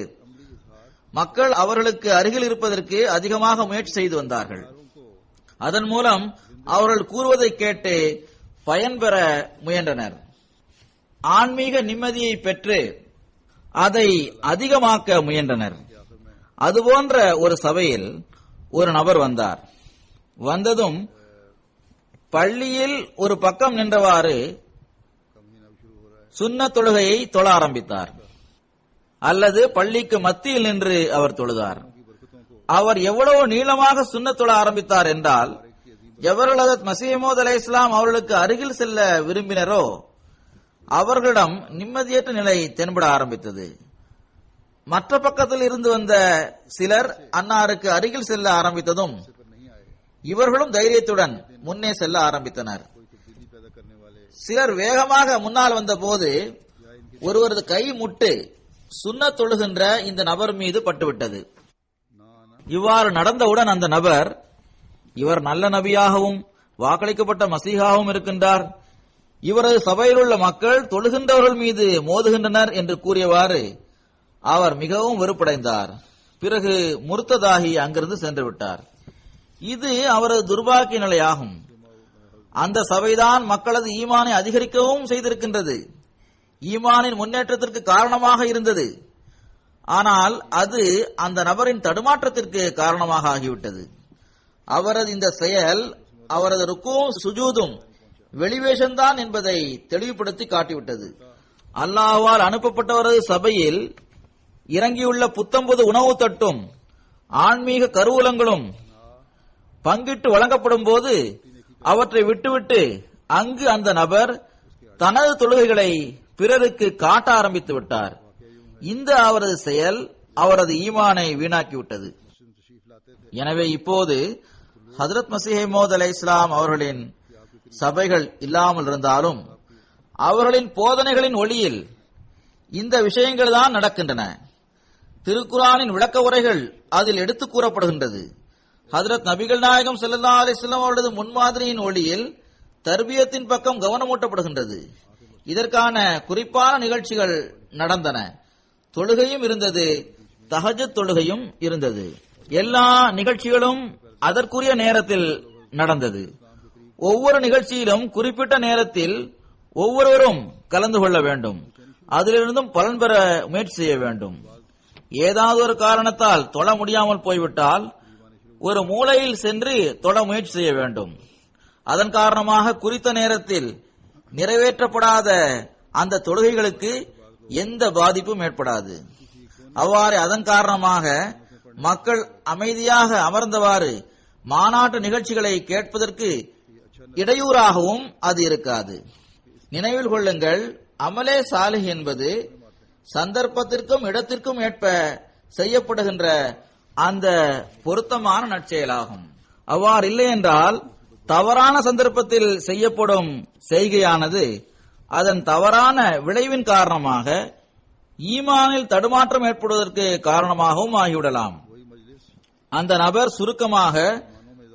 மக்கள் அவர்களுக்கு அருகில் இருப்பதற்கு அதிகமாக முயற்சி செய்து வந்தார்கள். அதன் மூலம் அவர்கள் கூறுவதை கேட்டு பயன்பெற முயன்றனர். ஆன்மீக நிம்மதியை பெற்று அதை அதிகமாக்க முயன்றனர். அதுபோன்ற ஒரு சபையில் ஒரு நபர் வந்தார். வந்ததும் பள்ளியில் ஒரு பக்கம் நின்றவாறு சுன்னத் தொழுகையை தொழ ஆரம்பித்தார். அல்லது பள்ளிக்கு மத்தியில் நின்று அவர் தொழுதார். அவர் எவ்வளவு நீளமாக சுன்னத் தொழ ஆரம்பித்தார் என்றால், எவர்கள் ஹஜ்ரத் மஸீஹ் மவ்ஊத் அலைஹிஸ்ஸலாம் அவர்களுக்கு அருகில் செல்ல விரும்பினரோ அவர்களிடம் நிம்மதியற்ற நிலை தென்பட ஆரம்பித்தது. மற்ற பக்கத்தில் இருந்து வந்த சிலர் அன்னாருக்கு அருகில் செல்ல ஆரம்பித்ததும் இவர்களும் தைரியத்துடன் முன்னே செல்ல ஆரம்பித்தனர். சிலர் வேகமாக முன்னால் வந்த போது ஒருவரது கை முட்டு சுன்னத் தொழுகின்ற இந்த நபர் மீது பட்டுவிட்டது. இவ்வாறு நடந்தவுடன் அந்த நபர், இவர் நல்ல நபியாகவும் வாக்களிக்கப்பட்ட மசீஹாகவும் இருக்கின்றார், இவரது சபையில் உள்ள மக்கள் தொழுகின்றவர்கள் மீது மோதுகின்றனர் என்று கூறியவாறு அவர் மிகவும் வெறுப்படைந்தார். பிறகு முர்த்ததாகி அங்கிருந்து சென்று விட்டார். இது அவரது துர்பாக்கிய நிலையாகும். அந்த சபைதான் மக்களது ஈமானை அதிகரிக்கவும் செய்திருக்கின்றது, ஈமானின் முன்னேற்றத்திற்கு காரணமாக இருந்தது. ஆனால் அது அந்த நபரின் தடுமாற்றத்திற்கு காரணமாக ஆகிவிட்டது. அவரது இந்த செயல் அவரது ருக்கூம் சுஜூதும் வெளிவேஷம்தான் என்பதை தெளிவுபடுத்தி காட்டிவிட்டது. அல்லாஹ்வால் அனுப்பப்பட்டவரது சபையில் இறங்கியுள்ள புத்தம்புது உணவு தட்டும் ஆன்மீக கருவூலங்களும் பங்கிட்டு வழங்கப்படும் போது அவற்றை விட்டுவிட்டு அங்கு அந்த நபர் தனது தொழுகைகளை பிறருக்கு காட்ட ஆரம்பித்து விட்டார். இந்த அவரது செயல் அவரது ஈமானை வீணாக்கிவிட்டது. எனவே இப்போது ஹஜ்ரத் மஸீஹ் மவ்ஊத் அலைஹிஸ்ஸலாம் அவர்களின் சபைகள் இல்லாமல் இருந்தாலும் அவர்களின் போதனைகளின் ஒளியில் இந்த விஷயங்கள் தான் நடக்கின்றன. திருக்குர்ஆனின் விளக்க உரைகள் அதில் எடுத்து கூறப்படுகின்றது. ஹஜ்ரத் நபிகள் நாயகம் ஸல்லல்லாஹு அலைஹி வஸல்லம் அவர்களது முன்மாதிரியின் ஒளியில் தர்பியத்தின் பக்கம் கவனமூட்டப்படுகின்றது. இதற்கான குறிப்பான நிகழ்ச்சிகள் நடந்தன. தொழுகையும் இருந்தது, தஹஜ்ஜுத் தொழுகையும் இருந்தது. எல்லா நிகழ்ச்சிகளும் அதற்குரிய நேரத்தில் நடந்தது. ஒவ்வொரு நிகழ்ச்சியிலும் குறிப்பிட்ட நேரத்தில் ஒவ்வொருவரும் கலந்து கொள்ள வேண்டும். அதிலிருந்தும் பலன் பெற முயற்சி செய்ய வேண்டும். ஏதாவது ஒரு காரணத்தால் தொழ முடியாமல் போய்விட்டால் ஒரு மூலையில் சென்று தொழ முயற்சி செய்ய வேண்டும். அதன் காரணமாக குறித்த நேரத்தில் நிறைவேற்றப்படாத அந்த தொழுகைகளுக்கு எந்த பாதிப்பும் ஏற்படாது. அவ்வாறு அதன் காரணமாக மக்கள் அமைதியாக அமர்ந்தவாறு மாநாட்டு நிகழ்ச்சிகளை கேட்பதற்கு இடையூறாகவும் அது இருக்காது. நினைவில் கொள்ளுங்கள், அமலே சாலிஹ் என்பது சந்தர்ப்பத்திற்கும் இடத்திற்கும் ஏற்ப செய்யப்படுகின்ற அந்த பொருத்தமான நற்செயலாகும். அவ்வாறு இல்லை என்றால் தவறான சந்தர்ப்பத்தில் செய்யப்படும் செய்கையானது அதன் தவறான விளைவின் காரணமாக ஈமானில் தடுமாற்றம் ஏற்படுவதற்கு காரணமாகவும் ஆகிவிடலாம். அந்த நபர் சுருக்கமாக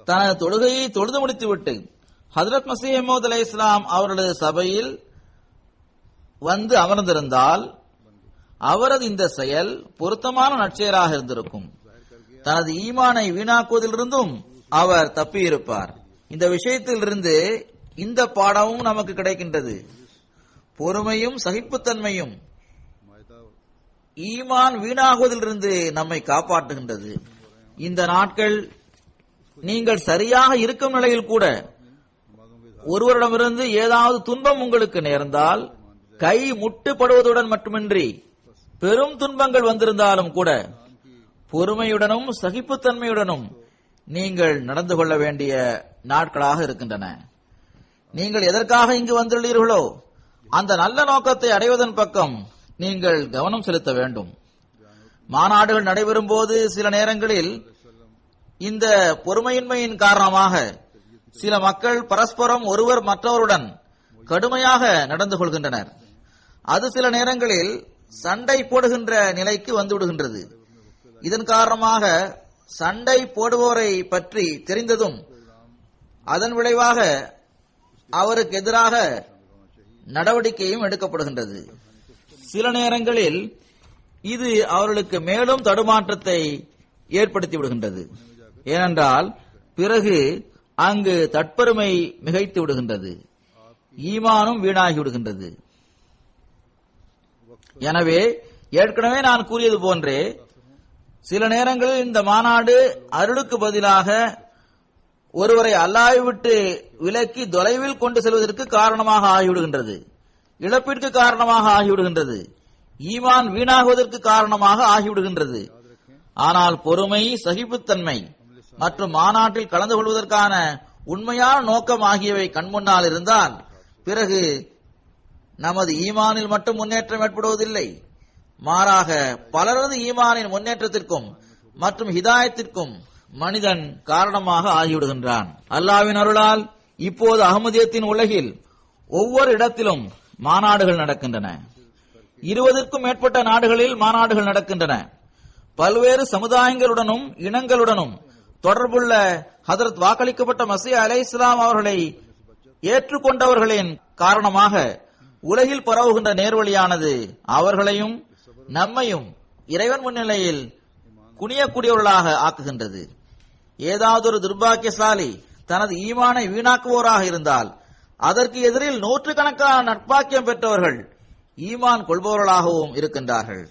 தனது தொழுகையை தொழுது முடித்துவிட்டு ஹஜ்ரத் மஸீஹ் மவ்ஊத் அலைஹிஸ்ஸலாம் அவர்களது சபையில் வந்து அமர்ந்திருந்தால் அவரது இந்த செயல் பொருத்தமான நற்செயலாக இருந்திருக்கும். தனது ஈமானை வீணாக்குவதிலிருந்தும் அவர் தப்பியிருப்பார். இந்த விஷயத்திலிருந்து இந்த பாடமும் நமக்கு கிடைக்கின்றது. பொறுமையும் சகிப்புத்தன்மையும் ஈமான் வீணாகுவதிலிருந்து நம்மை காப்பாற்றுகின்றது. இந்த நாட்கள் நீங்கள் சரியாக இருக்கும் நிலையில் கூட ஒருவரிடமிருந்து ஏதாவது துன்பம் உங்களுக்கு நேர்ந்தால் கை முட்டுப்படுவதுடன் மட்டுமின்றி பெரும் துன்பங்கள் வந்திருந்தாலும் கூட பொறுமையுடனும் சகிப்புத்தன்மையுடனும் நீங்கள் நடந்து கொள்ள வேண்டிய நாட்களாக இருக்கின்றன. நீங்கள் எதற்காக இங்கு வந்துள்ளீர்களோ அந்த நல்ல நோக்கத்தை அடைவதன் பக்கம் நீங்கள் கவனம் செலுத்த வேண்டும். மாநாடுகள் நடைபெறும் போது சில நேரங்களில் இந்த பொறுமையின்மையின் காரணமாக சில மக்கள் பரஸ்பரம் ஒருவர் மற்றவருடன் கடுமையாக நடந்து கொள்கின்றனர். அது சில நேரங்களில் சண்டை போடுகின்ற நிலைக்கு வந்துவிடுகின்றது. இதன் காரணமாக சண்டை போடுபவரை பற்றி தெரிந்ததும் அதன் விளைவாக அவருக்கு எதிராக நடவடிக்கையும் எடுக்கப்படுகின்றது. சில நேரங்களில் இது அவர்களுக்கு மேலும் தடுமாற்றத்தை ஏற்படுத்தி விடுகின்றது. ஏனென்றால் பிறகு அங்கு தற்பெருமை மிகைத்து விடுகின்றது, ஈமானும் வீணாகி விடுகின்றது. எனவே ஏற்கனவே நான் கூறியது போன்றே சில நேரங்களில் இந்த மாநாடு அருளுக்கு பதிலாக ஒருவரை அல்லாஹ்வை விட்டு விலக்கி தொலைவில் கொண்டு செல்வதற்கு காரணமாக ஆகிவிடுகின்றது, இழப்பிற்கு காரணமாக ஆகிவிடுகின்றது, ஈமான் வீணாகுவதற்கு காரணமாக ஆகிவிடுகின்றது. ஆனால் பொறுமை, சகிப்புத்தன்மை மற்றும் மாநாட்டில் கலந்து கொள்வதற்கான உண்மையான நோக்கம் ஆகியவை கண்முன்னால் இருந்தால் பிறகு நமது ஈமானில் மட்டும் முன்னேற்றம் ஏற்படுவதில்லை, மாறாக பலரது ஈமானின் முன்னேற்றத்திற்கும் மற்றும் ஹிதாயத்திற்கும் மனிதன் காரணமாக ஆகிவிடுகின்றான். அல்லாஹ்வின் அருளால் இப்போது அஹ்மதியத்தின் உலகில் ஒவ்வொரு இடத்திலும் மாநாடுகள் நடக்கின்றன. 20க்கும் மேற்பட்ட நாடுகளில் மாநாடுகள் நடக்கின்றன. பல்வேறு சமுதாயங்களுடனும் இனங்களுடனும் தொடர்புள்ள ஹஜ்ரத் வாக்களிக்கப்பட்ட மஸீஹ் அலைஹிஸ்ஸலாம் அவர்களை ஏற்றுக்கொண்டவர்களின் காரணமாக உலகில் பரவுகின்ற நேர்வழியானது அவர்களையும் நம்மையும் இறைவன் முன்னிலையில் குனியக்கூடியவர்களாக ஆக்குகின்றது. ஏதாவது ஒரு துர்பாக்கியசாலி தனது ஈமானை வீணாக்குவோராக இருந்தால் அதற்கு எதிரில் நூற்றுக்கணக்கான நட்பாக்கியம் பெற்றவர்கள் ஈமான் கொள்பவர்களாகவும் இருக்கின்றார்கள்.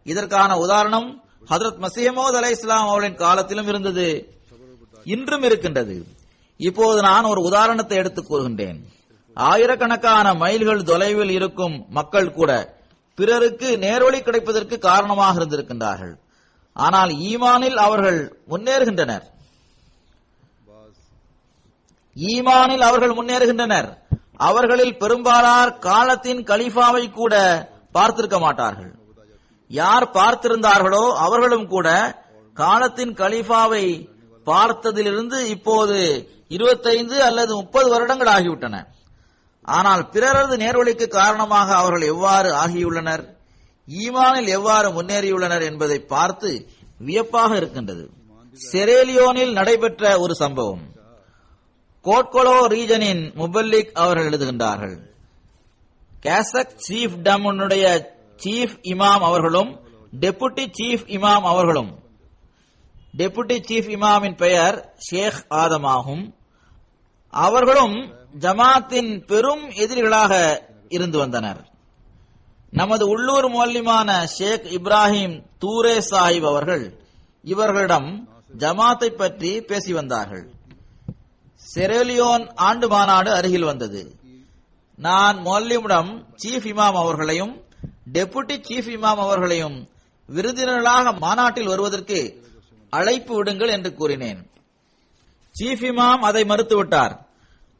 இதற்கான உதாரணம் ஹஜ்ரத் மஸீஹ் மவ்ஊத் அலைஹிஸ்ஸலாம் அவர்களின் காலத்திலும் இருந்தது, இன்றும் இருக்கின்றது. இப்போது நான் ஒரு உதாரணத்தை எடுத்துக் கூறுகின்றேன். ஆயிரக்கணக்கான மைல்கள் தொலைவில் இருக்கும் மக்கள் கூட பிறருக்கு நேர்வழி கிடைப்பதற்கு காரணமாக இருந்திருக்கின்றார்கள். ஆனால் ஈமானில் அவர்கள் முன்னேறுகின்றனர். அவர்களில் பெரும்பாலார் காலத்தின் கலீஃபாவை கூட பார்த்திருக்க மாட்டார்கள். யார் பார்த்திருந்தார்களோ அவர்களும் கூட காலத்தின் கலீஃபாவை பார்த்ததிலிருந்து இப்போது 25 அல்லது 30 வருடங்கள் ஆகிவிட்டன. ஆனால் பிறரது நேர்வழிக்கு காரணமாக அவர்கள் எவ்வாறு ஆகியுள்ளனர், ஈமானில் எவ்வாறு முன்னேறியுள்ளனர் என்பதை பார்த்து வியப்பாக இருக்கின்றது. செரேலியோனில் நடைபெற்ற ஒரு சம்பவம். கோட்கொலோ ரீஜனின் முபல்லிக் அவர்கள் எழுதுகின்றார்கள், கேசக் சீஃப் டம்னுடைய சீஃப் இமாம் அவர்களும் டெபுட்டி சீஃப் இமாம் அவர்களும், டெபுட்டி சீஃப் இமாமின் பெயர் ஷேக் ஆதம் ஆகும், அவர்களும் ஜமாத்தின் பெரும் எதிரிகளாக இருந்து வந்தனர். நமது உள்ளூர் மௌல்விமான ஷேக் இப்ராஹிம் தூரே சாஹிப் அவர்கள் இவர்களிடம் ஜமாத்தை பற்றி பேசி வந்தார்கள். செரேலியோன் ஆண்டு மாநாடு அருகில் வந்தது. நான் மௌல்வியிடம் சீஃப் இமாம் அவர்களையும் டெபுட்டி சீஃப் இமாம் அவர்களையும் விருந்தினர்களாக மாநாட்டில் வருவதற்கு அழைப்பு விடுங்கள் என்று கூறினேன். சீஃப் இமாம் அதை மறுத்துவிட்டார்.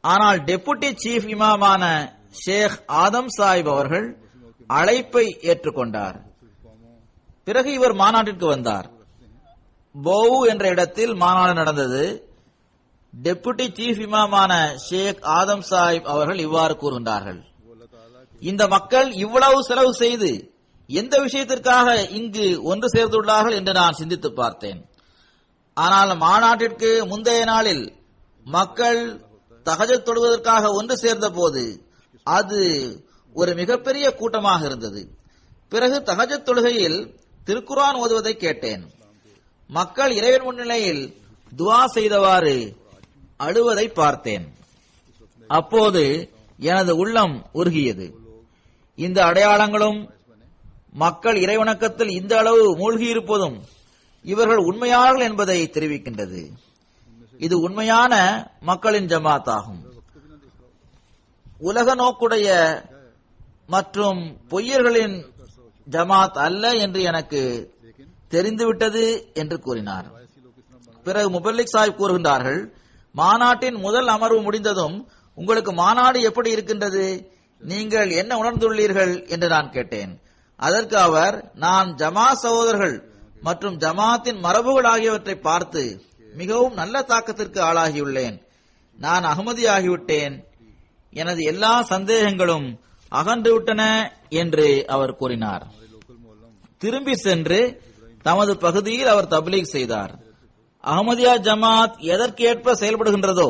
ஆனால் டெபுட்டி சீஃப் இமாமான ஷேக் ஆதம் சாஹிப் அவர்கள் அழைப்பை ஏற்றுக்கொண்டார். பிறகு இவர் மாநாட்டிற்கு வந்தார். போவு என்ற இடத்தில் மாநாடு நடந்தது. டெபுட்டி சீஃப் இமாமான ஷேக் ஆதம் சாஹிப் அவர்கள் இவ்வாறு கூறுகின்றார்கள்: இந்த மக்கள் இவ்வளவு செலவு செய்து எந்த விஷயத்திற்காக இங்கு ஒன்று சேர்ந்துள்ளார்கள் என்று நான் சிந்தித்து பார்த்தேன். ஆனால் மாநாட்டிற்கு முந்தைய நாளில் மக்கள் தஹஜ்ஜுத் தொழுவதற்காக ஒன்று சேர்ந்த போது அது ஒரு மிகப்பெரிய கூட்டமாக இருந்தது. பிறகு தஹஜ்ஜுத் தொழுகையில் திருக்குர்ஆன் ஓதுவதை கேட்டேன். மக்கள் இறைவன் முன்னிலையில் துஆ செய்தவாறு அழுவதை பார்த்தேன். அப்போது எனது உள்ளம் உருகியது. இந்த அடையாளங்களும் மக்கள் இறைவணக்கத்தில் இந்த அளவு மூழ்கியிருப்பதும் இவர்கள் உண்மையாளர்கள் என்பதை தெரிவிக்கின்றது. இது உண்மையான மக்களின் ஜமாத் ஆகும். உலக நோக்குடைய மற்றும் பொய்யர்களின் ஜமாத் அல்ல என்று எனக்கு தெரிந்துவிட்டது என்று கூறினார். பிறகு முபல்லிக் சாஹிப் கூறுகின்றார்கள்: மாநாட்டின் முதல் அமர்வு முடிந்ததும் உங்களுக்கு மாநாடு எப்படி இருக்கின்றது, நீங்கள் என்ன உணர்ந்துள்ளீர்கள் என்று நான் கேட்டேன். அதற்கு அவர், நான் ஜமாத் சகோதரர்கள் மற்றும் ஜமாத்தின் மரபுகள் ஆகியவற்றை பார்த்து மிகவும் நல்ல தாக்கத்திற்கு ஆளாகியுள்ளேன். நான் அகமதி ஆகிவிட்டேன். எனது எல்லா சந்தேகங்களும் அகன்றுவிட்டன என்று அவர் கூறினார். திரும்பி சென்று தமது பகுதியில் அவர் தப்லீக் செய்தார். அஹமதியா ஜமாத் எதற்கேற்ப செயல்படுகின்றதோ,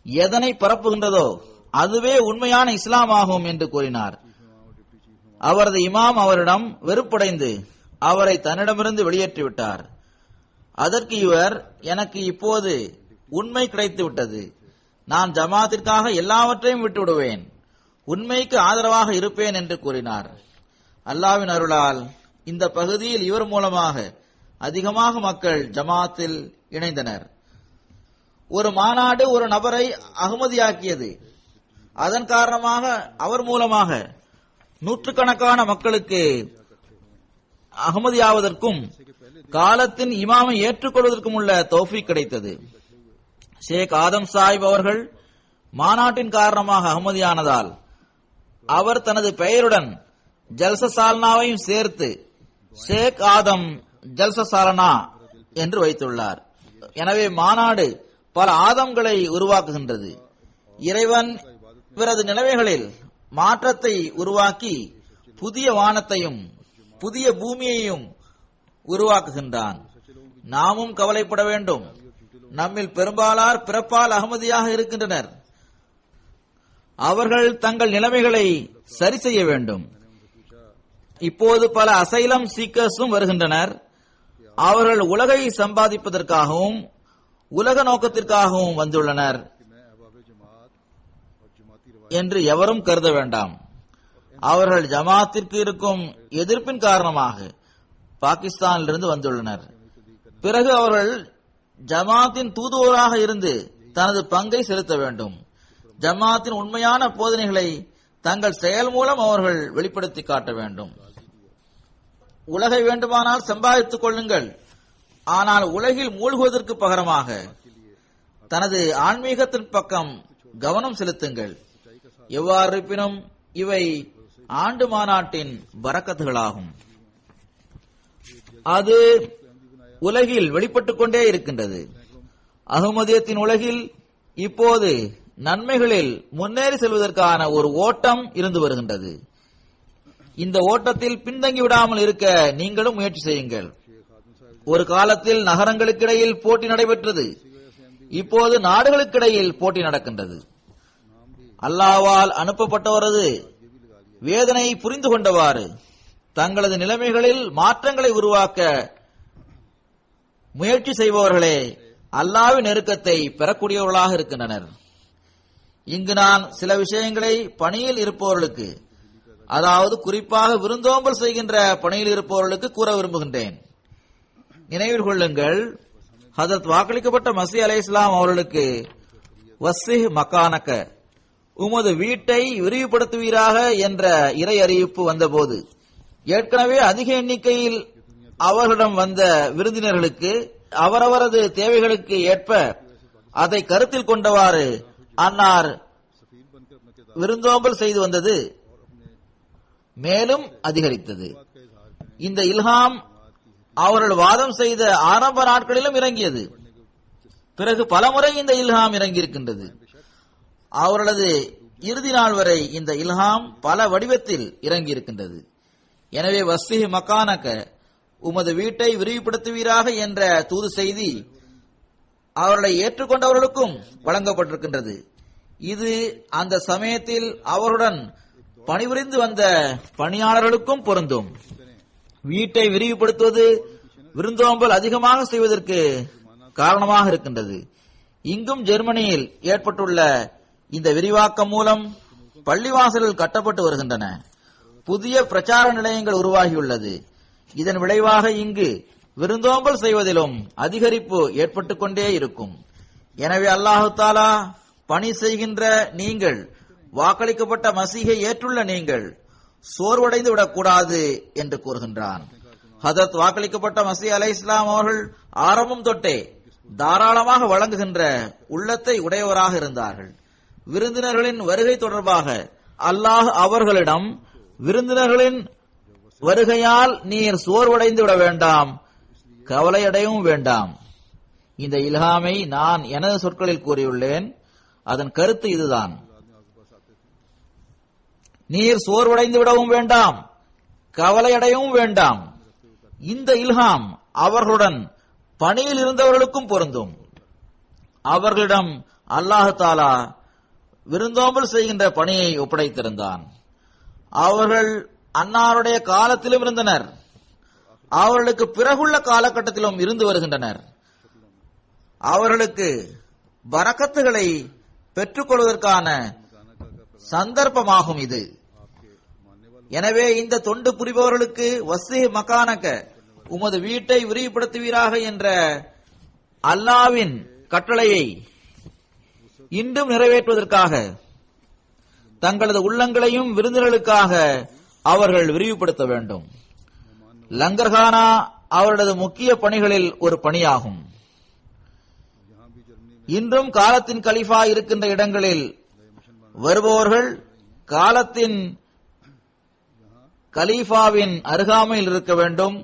எதனை பரப்புகின்றதோ அதுவே உண்மையான இஸ்லாம் ஆகும் என்று கூறினார். அவரது இமாம் அவரிடம் வெறுப்படைந்து அவரை தன்னிடமிருந்து வெளியேற்றிவிட்டார். அதற்கு இவர், எனக்கு இப்போது உண்மை கிடைத்து விட்டது. நான் ஜமாத்திற்காக எல்லாவற்றையும் விட்டுவிடுவேன், உண்மைக்கு ஆதரவாக இருப்பேன் என்று கூறினார். அல்லாஹ்வின் அருளால் இந்த பகுதியில் இவர் மூலமாக அதிகமாக மக்கள் ஜமாத்தில் இணைந்தனர். ஒரு மாநாடு ஒரு நபரை அகமதியாக்கியது. அதன் காரணமாக அவர் மூலமாக நூற்றுக்கணக்கான மக்களுக்கு அகமதியாவதற்கும் காலத்தின் இமாமை ஏற்றுக்கொள்வதற்கும் உள்ள தௌஃபீக் கிடைத்தது. ஷேக் ஆதம் சாஹிப் அவர்கள் மாநாட்டின் காரணமாக அகமதியானதால் அவர் தனது பெயருடன் ஜல்சசாலனாவையும் சேர்த்து ஷேக் ஆதம் ஜல்சசாலனா என்று வைத்துள்ளார். எனவே மாநாடு பல ஆதம்களை உருவாக்குகின்றது. இறைவன் இவரது நிலைமைகளில் மாற்றத்தை உருவாக்கி புதிய வானத்தையும் புதிய பூமியையும் உருவாக்குகின்றான். நாமும் கவலைப்பட வேண்டும். நம்மில் பெரும்பாலார் பிறப்பால் அகமதியாக இருக்கின்றனர். அவர்கள் தங்கள் நிலைமைகளை சரி செய்ய வேண்டும். இப்போது பல அசைலம் சீக்கர்ஸும் வருகின்றனர். அவர்கள் உலகை சம்பாதிப்பதற்காகவும் உலக நோக்கத்திற்காகவும் வந்துள்ளனர் என்று எவரும் கருத வேண்டாம். அவர்கள் ஜமாத்திற்கு இருக்கும் எதிர்ப்பின் காரணமாக பாகிஸ்தானிலிருந்து வந்துள்ளனர். பிறகு அவர்கள் ஜமாத்தின் தூதுவராக இருந்து தனது பங்கை செலுத்த வேண்டும். ஜமாத்தின் உண்மையான போதனைகளை தங்கள் செயல் மூலம் அவர்கள் வெளிப்படுத்தி காட்ட வேண்டும். உலகை வேண்டுமானால் சம்பாதித்துக் கொள்ளுங்கள், ஆனால் உலகில் மூழ்குவதற்கு பகரமாக தனது ஆன்மீகத்தின் பக்கம் கவனம் செலுத்துங்கள். எவ்வாறு இருப்பினும் இவை ஆண்டு மாநாட்டின் பரக்கத்துகளாகும். அது உலகில் வெளிப்பட்டுக் கொண்டே இருக்கின்றது. அகமதியத்தின் உலகில் இப்போது நன்மைகளில் முன்னேறி செல்வதற்கான ஒரு ஓட்டம் இருந்து வருகின்றது. இந்த ஓட்டத்தில் பின்தங்கி விடாமல் இருக்க நீங்களும் முயற்சி செய்யுங்கள். ஒரு காலத்தில் நகரங்களுக்கிடையில் போட்டி நடைபெற்றது. இப்போது நாடுகளுக்கிடையில் போட்டி நடக்கின்றது. அல்லாஹ்வால் அனுப்பப்பட்டவரது வேதனை புரிந்து கொண்டவாறு தங்களது நிலைமைகளில் மாற்றங்களை உருவாக்க முயற்சி செய்பவர்களே அல்லாஹ்வின் நெருக்கத்தை பெறக்கூடியவர்களாக இருக்கின்றனர். இங்கு நான் சில விஷயங்களை பணியில் இருப்பவர்களுக்கு, அதாவது குறிப்பாக விருந்தோம்பல் செய்கின்ற பணியில் இருப்பவர்களுக்கு கூற விரும்புகின்றேன். நினைவில் கொள்ளுங்கள், ஹஜரத் வாக்களிக்கப்பட்ட மஸீஹ் அலைஹிஸ்ஸலாம் அவர்களுக்கு வஸ்ஸிஹ் மக்கானக, உமது வீட்டை விரிவுபடுத்துவீராக என்ற இறை அறிவிப்பு வந்தபோது ஏற்கனவே அதிக எண்ணிக்கையில் அவர்களிடம் வந்த விருந்தினர்களுக்கு அவரவரது தேவைகளுக்கு ஏற்ப அதை கருத்தில் கொண்டவாறு அன்னார் விருந்தோம்பல் செய்து வந்தது மேலும் அதிகரித்தது. இந்த இல்ஹாம் அவர்கள் வாதம் செய்த ஆரம்ப நாட்களிலும் இறங்கியது. பிறகு பலமுறை இந்த இல்ஹாம் இறங்கியிருக்கின்றது. அவர்களது இறுதி நாள் வரை இந்த இல்ஹாம் பல வடிவத்தில் இறங்கியிருக்கின்றது. எனவே வஸ்ஸிஹ் மக்கானக, உமது வீட்டை விரிவுபடுத்துவீராக என்ற தூது செய்தி அவர்களை ஏற்றுக்கொண்டவர்களுக்கும் வழங்கப்பட்டிருக்கின்றது. இது அந்த சமயத்தில் அவருடன் பணிபுரிந்து வந்த பணியாளர்களுக்கும் பொருந்தும். வீட்டை விரிவுபடுத்துவது விருந்தோம்பல் அதிகமாக செய்வதற்கு காரணமாக இருக்கின்றது. இங்கும் ஜெர்மனியில் ஏற்பட்டுள்ள இந்த விரிவாக்கம் மூலம் பள்ளிவாசல்கள் கட்டப்பட்டு வருகின்றன. புதிய பிரச்சார நிலையங்கள் உருவாகியுள்ளது. இதன் விளைவாக இங்கு விருந்தோம்பல் செய்வதிலும் அதிகரிப்பு ஏற்பட்டுக் கொண்டே இருக்கும். எனவே அல்லாஹு தாலா பணி செய்கின்ற நீங்கள், வாக்களிக்கப்பட்ட மசீஹை ஏற்றுள்ள நீங்கள் சோர்வடைந்து விடக்கூடாது என்று கூறுகின்றான். ஹதரத் வாக்களிக்கப்பட்ட மஸீஹ் அலைஹிஸ்ஸலாம் அவர்கள் ஆரம்பம் தொட்டே தாராளமாக வழங்குகின்ற உள்ளத்தை உடையவராக இருந்தார்கள். விருந்தினர்களின் வருகை தொடர்பாக அல்லாஹ் அவர்களிடம், விருந்தினர்களின் வருகையால் நீர் சோர்வடைந்து விட வேண்டாம், கவலையடையவும் வேண்டாம். இந்த இல்ஹாமை நான் எனது சொற்களில் கூறியுள்ளேன். அதன் கருத்து இதுதான்: நீர் சோர்வடைந்து விடவும் வேண்டாம், கவலையடையவும் வேண்டாம். இந்த இல்ஹாம் அவர்களுடன் பணியில் இருந்தவர்களுக்கும் பொருந்தும். அவர்களிடம் அல்லாஹ் தாலா விருந்தோம்பல் செய்கின்ற பணியை ஒப்படைத்திருந்தான். அவர்கள் அன்னாருடைய காலத்திலும் இருந்தனர், அவர்களுக்கு பிறகுள்ள காலகட்டத்திலும் இருந்து வருகின்றனர். அவர்களுக்கு பரக்கத்துகளை பெற்றுக்கொள்வதற்கான சந்தர்ப்பமாகும் இது. எனவே இந்த தொண்டு புரிபவர்களுக்கு வஸ்ஸிஹ் மக்கானக, உமது வீட்டை விரிவுபடுத்துவீராக என்ற அல்லாஹ்வின் கட்டளையை இன்றும் நிறைவேற்றுவதற்காக தங்களது உள்ளங்களையும் விருந்தினர்களுக்காக அவர்கள் விரிவுபடுத்த வேண்டும். லங்கர்கானா அவர்களது முக்கிய பணிகளில் ஒரு பணியாகும். இன்றும் காலத்தின் கலீஃபா இருக்கின்ற இடங்களில் வருபவர்கள் காலத்தின் கலீஃபாவின் அருகாமையில் இருக்க வேண்டும்,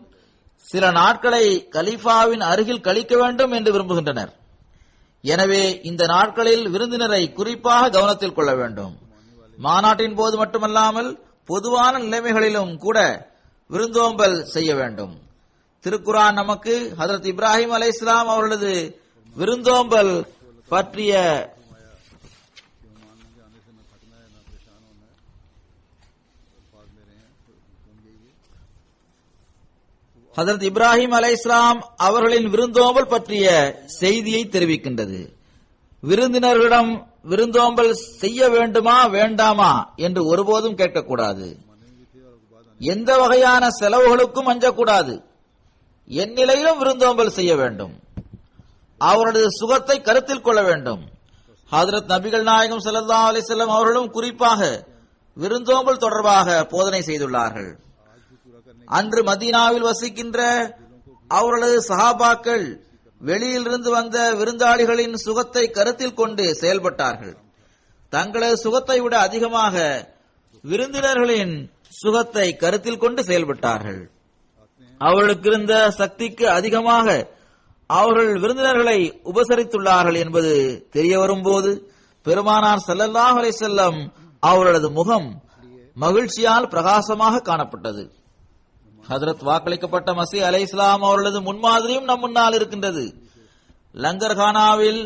சில நாட்களை கலீஃபாவின் அருகில் கழிக்க வேண்டும் என்று விரும்புகின்றனர். எனவே இந்த நாட்களில் விருந்தினரை குறிப்பாக கவனத்தில் கொள்ள வேண்டும். மாநாட்டின் போது மட்டுமல்லாமல் பொதுவான நிலைமைகளிலும் கூட விருந்தோம்பல் செய்ய வேண்டும். திருக்குர்ஆன் நமக்கு ஹஜரத் இப்ராஹிம் அலைஹிஸ்ஸலாம் அவர்களது விருந்தோம்பல் பற்றிய ஹஜரத் இப்ராஹிம் அலைஹிஸ்ஸலாம் அவர்களின் விருந்தோம்பல் பற்றிய செய்தியை தெரிவிக்கின்றது. விருந்தினர்களிடம் விருந்தோம்பல் செய்ய வேண்டுமா வேண்டாமா என்று ஒருபோதும் கேட்கக்கூடாது. எந்த வகையான செலவுகளுக்கும் அஞ்சக்கூடாது. எந்நிலையிலும் விருந்தோம்பல் செய்ய வேண்டும். அவரது சுகத்தை கருத்தில் கொள்ள வேண்டும். ஹஜரத் நபிகள் நாயகம் ஸல்லல்லாஹு அலைஹி வஸல்லம் அவர்களும் குறிப்பாக விருந்தோம்பல் தொடர்பாக போதனை செய்துள்ளார்கள். அன்று மதீனாவில் வசிக்கின்ற அவர்களது சஹாபாக்கள் வெளியிலிருந்து வந்த விருந்தாளிகளின் சுகத்தை கருத்தில் கொண்டு செயல்பட்டார்கள். தங்களது சுகத்தை விட அதிகமாக விருந்தினர்களின் சுகத்தை கருத்தில் கொண்டு செயல்பட்டார்கள். அவர்களுக்கு இருந்த சக்திக்கு அதிகமாக அவர்கள் விருந்தினர்களை உபசரித்துள்ளார்கள் என்பது தெரிய வரும்போது பெருமானார் ஸல்லல்லாஹு அலைஹி வஸல்லம் அவர்களது முகம் மகிழ்ச்சியால் பிரகாசமாக காணப்பட்டது. ஹஜரத் வாக்களிக்கப்பட்ட மஸீஹ் அலைஹிஸ்ஸலாம் அவர்களது முன்மாதிரியும் நம் முன்னால் இருக்கின்றது. லங்கர்கானாவில்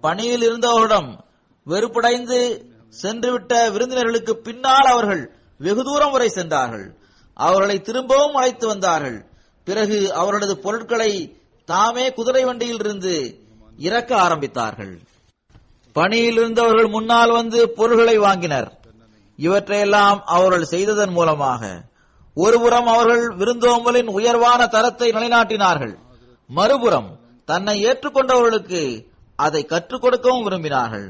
பணியில் இருந்தவர்களிடம் வெறுப்படைந்து சென்றுவிட்ட விருந்தினர்களுக்கு பின்னால் அவர்கள் வெகு தூரம் வரை சென்றார்கள். அவர்களை திரும்பவும் அழைத்து வந்தார்கள். பிறகு அவர்களது பொருட்களை தாமே குதிரை வண்டியில் இருந்து இறக்க ஆரம்பித்தார்கள். பணியில் இருந்தவர்கள் முன்னால் வந்து பொருள்களை வாங்கினர். இவற்றையெல்லாம் அவர்கள் செய்ததன் மூலமாக ஒருபுறம் அவர்கள் விருந்தோம்பலின் உயர்வான தரத்தை நிலைநாட்டினார்கள், மறுபுறம் தன்னை ஏற்றுக்கொண்டவர்களுக்கு அதை கற்றுக் கொடுக்கவும் விரும்பினார்கள்.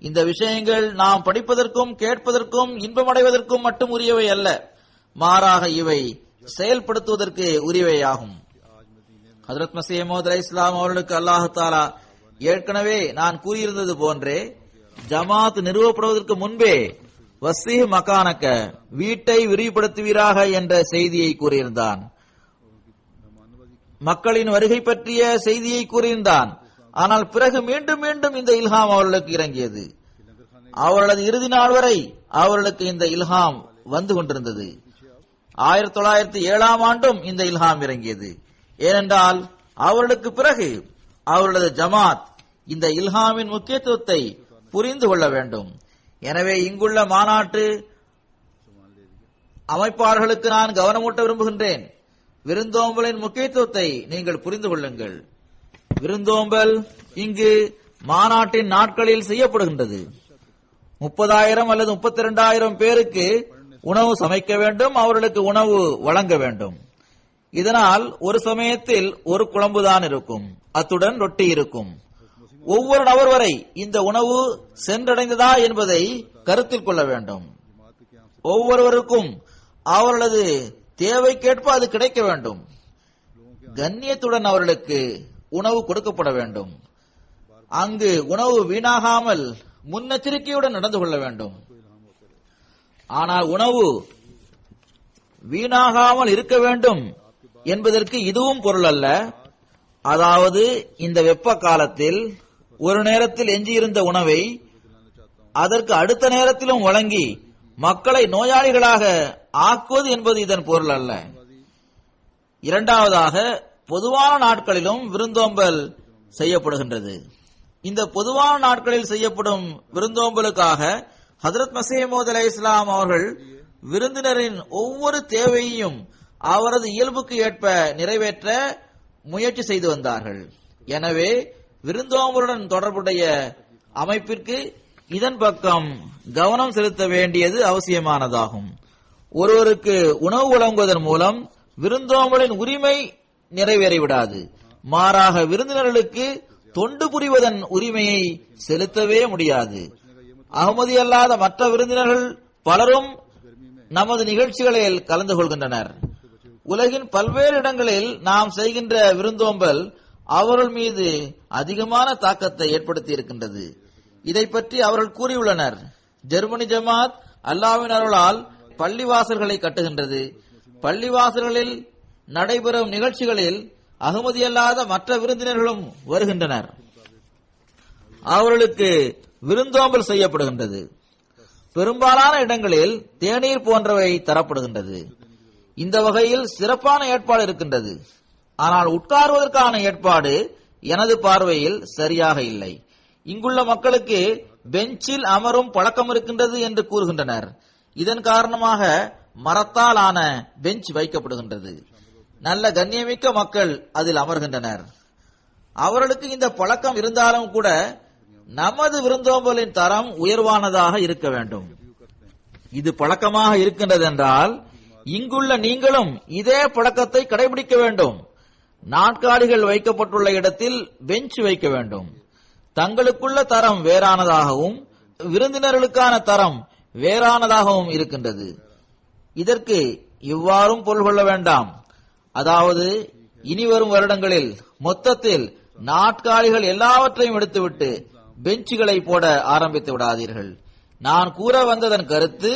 இந்த விஷயங்கள் நாம் படிப்பதற்கும் கேட்பதற்கும் இன்பமடைவதற்கும் மட்டும் உரியவை அல்ல, மாறாக இவை செயல்படுத்துவதற்கு உரியவையாகும். ஹஜ்ரத் மஸீஹ் மவ்ஊத் அலைஹிஸ்ஸலாம் அவர்களுக்கு அல்லாஹ் தஆலா ஏற்கனவே நான் கூறியிருந்தது போன்றே ஜமாத் நிறுவப்படுவதற்கு முன்பே வஸீஹ் மகானக்க, வீட்டை விரிவுபடுத்துவீராக என்ற செய்தியை கூறியிருந்தான். மக்களின் வருகை பற்றிய செய்தியை கூறியிருந்தான். ஆனால் பிறகு மீண்டும் மீண்டும் இந்த இல்ஹாம் அவர்களுக்கு இறங்கியது. அவர்களது இறுதி நாள் வரை அவர்களுக்கு இந்த இல்ஹாம் வந்து கொண்டிருந்தது. 1907ஆம் ஆண்டும் இந்த இல்ஹாம் இறங்கியது. ஏனென்றால் அவர்களுக்கு பிறகு அவர்களது ஜமாத் இந்த இல்ஹாமின் முக்கியத்துவத்தை புரிந்து கொள்ள வேண்டும். எனவே இங்குள்ள மாநாட்டு அமைப்பாளர்களுக்கு நான் கவனமூட்ட விரும்புகின்றேன். விருந்தோம்பலின் முக்கியத்துவத்தை நீங்கள் புரிந்து கொள்ளுங்கள். விருந்தோம்பல் இங்கு மாநாட்டின் நாட்களில் செய்யப்படுகின்றது. 30,000 அல்லது 32,000 பேருக்கு உணவு சமைக்க வேண்டும், அவர்களுக்கு உணவு வழங்க வேண்டும். இதனால் ஒரு சமயத்தில் ஒரு குழம்புதான் இருக்கும், அத்துடன் ரொட்டி இருக்கும். ஒவ்வொரு நபர் வரை இந்த உணவு சென்றடைந்ததா என்பதை கருத்தில் கொள்ள வேண்டும். ஒவ்வொருவருக்கும் அவர்களது தேவைக்கேற்ப அது கிடைக்க வேண்டும். கண்ணியத்துடன் அவர்களுக்கு உணவு கொடுக்கப்பட வேண்டும். அங்கு உணவு வீணாகாமல் முன்னெச்சரிக்கையுடன் நடந்து கொள்ள வேண்டும். ஆனால் உணவு வீணாகாமல் இருக்க வேண்டும் என்பதற்கு இதுவும் பொருள் அல்ல. அதாவது இந்த வெப்ப காலத்தில் ஒரு நேரத்தில் எஞ்சியிருந்த உணவை அதற்கு அடுத்த நேரத்திலும் வழங்கி மக்களை நோயாளிகளாக ஆக்குவது என்பது இதன் பொருள் அல்ல. இரண்டாவதாக, பொதுவான நாட்களிலும் விருந்தோம்பல் செய்யப்படுகின்றது. இந்த பொதுவான நாட்களில் செய்யப்படும் விருந்தோம்பலுக்காக ஹஜ்ரத் மஸீஹ் மவ்ஊத் அலைஹிஸ்ஸலாம் அவர்கள் விருந்தினரின் ஒவ்வொரு தேவையையும் அவரது இயல்புக்கு ஏற்ப நிறைவேற்ற முயற்சி செய்து வந்தார்கள். எனவே விருந்தோம்பலுடன் தொடர்புடைய அமைப்பிற்கு இதன் பக்கம் கவனம் செலுத்த வேண்டியது அவசியமானதாகும். ஒருவருக்கு உணவு வழங்குவதன் மூலம் விருந்தோம்பலின் உரிமை நிறைவேறிவிடாது, மாறாக விருந்தினர்களுக்கு தொண்டு புரிவதன் உரிமையை செலுத்தவே முடியாது. அகமதி அல்லாத மற்ற விருந்தினர்கள் பலரும் நமது நிகழ்ச்சிகளில் கலந்து கொள்கின்றனர். உலகின் பல்வேறு இடங்களில் நாம் செய்கின்ற விருந்தோம்பல் அவர்கள் மீது அதிகமான தாக்கத்தை ஏற்படுத்தி இருக்கின்றது. இதை பற்றி அவர்கள் கூறியுள்ளனர். ஜெர்மனி ஜமாத் அல்லாஹ்வின் அருளால் பள்ளிவாசல்களை கட்டுகின்றது. பள்ளிவாசல்களில் நடைபெறும் நிகழ்ச்சிகளில் அகமதி அல்லாத மற்ற விருந்தினர்களும் வருகின்றனர். அவர்களுக்கு விருந்தோம்பல் செய்யப்படுகின்றது. பெரும்பாலான இடங்களில் தேநீர் போன்றவை தரப்படுகின்றது. இந்த வகையில் சிறப்பான ஏற்பாடு இருக்கின்றது. ஆனால் உட்கார்வதற்கான ஏற்பாடு எனது பார்வையில் சரியாக இல்லை. இங்குள்ள மக்களுக்கு பெஞ்சில் அமரும் பழக்கம் இருக்கின்றது என்று கூறுகின்றனர். இதன் காரணமாக மரத்தால் ஆன பெஞ்ச் வைக்கப்படுகின்றது. நல்ல கண்ணியமிக்க மக்கள் அதில் அமர்கின்றனர். அவர்களுக்கு இந்த பழக்கம் இருந்தாலும் கூட நமது விருந்தோம்பலின் தரம் உயர்வானதாக இருக்க வேண்டும். இது பழக்கமாக இருக்கின்றது என்றால் இங்குள்ள நீங்களும் இதே பழக்கத்தை கடைபிடிக்க வேண்டும். நாற்காலிகள் வைக்கப்பட்டுள்ள இடத்தில் பெஞ்ச் வைக்க வேண்டும். தங்களுக்குள்ள தரம் வேறானதாகவும் விருந்தினர்களுக்கான தரம் வேறானதாகவும் இருக்கின்றது. இதற்கு இவ்வாறும் பொருள் கொள்ள வேண்டாம். அதாவது இனிவரும் வருடங்களில் மொத்தத்தில் நாற்காலிகள் எல்லாவற்றையும் எடுத்துவிட்டு பெஞ்சுகளை போட ஆரம்பித்து விடாதீர்கள். நான் கூற வந்ததன் கருத்து,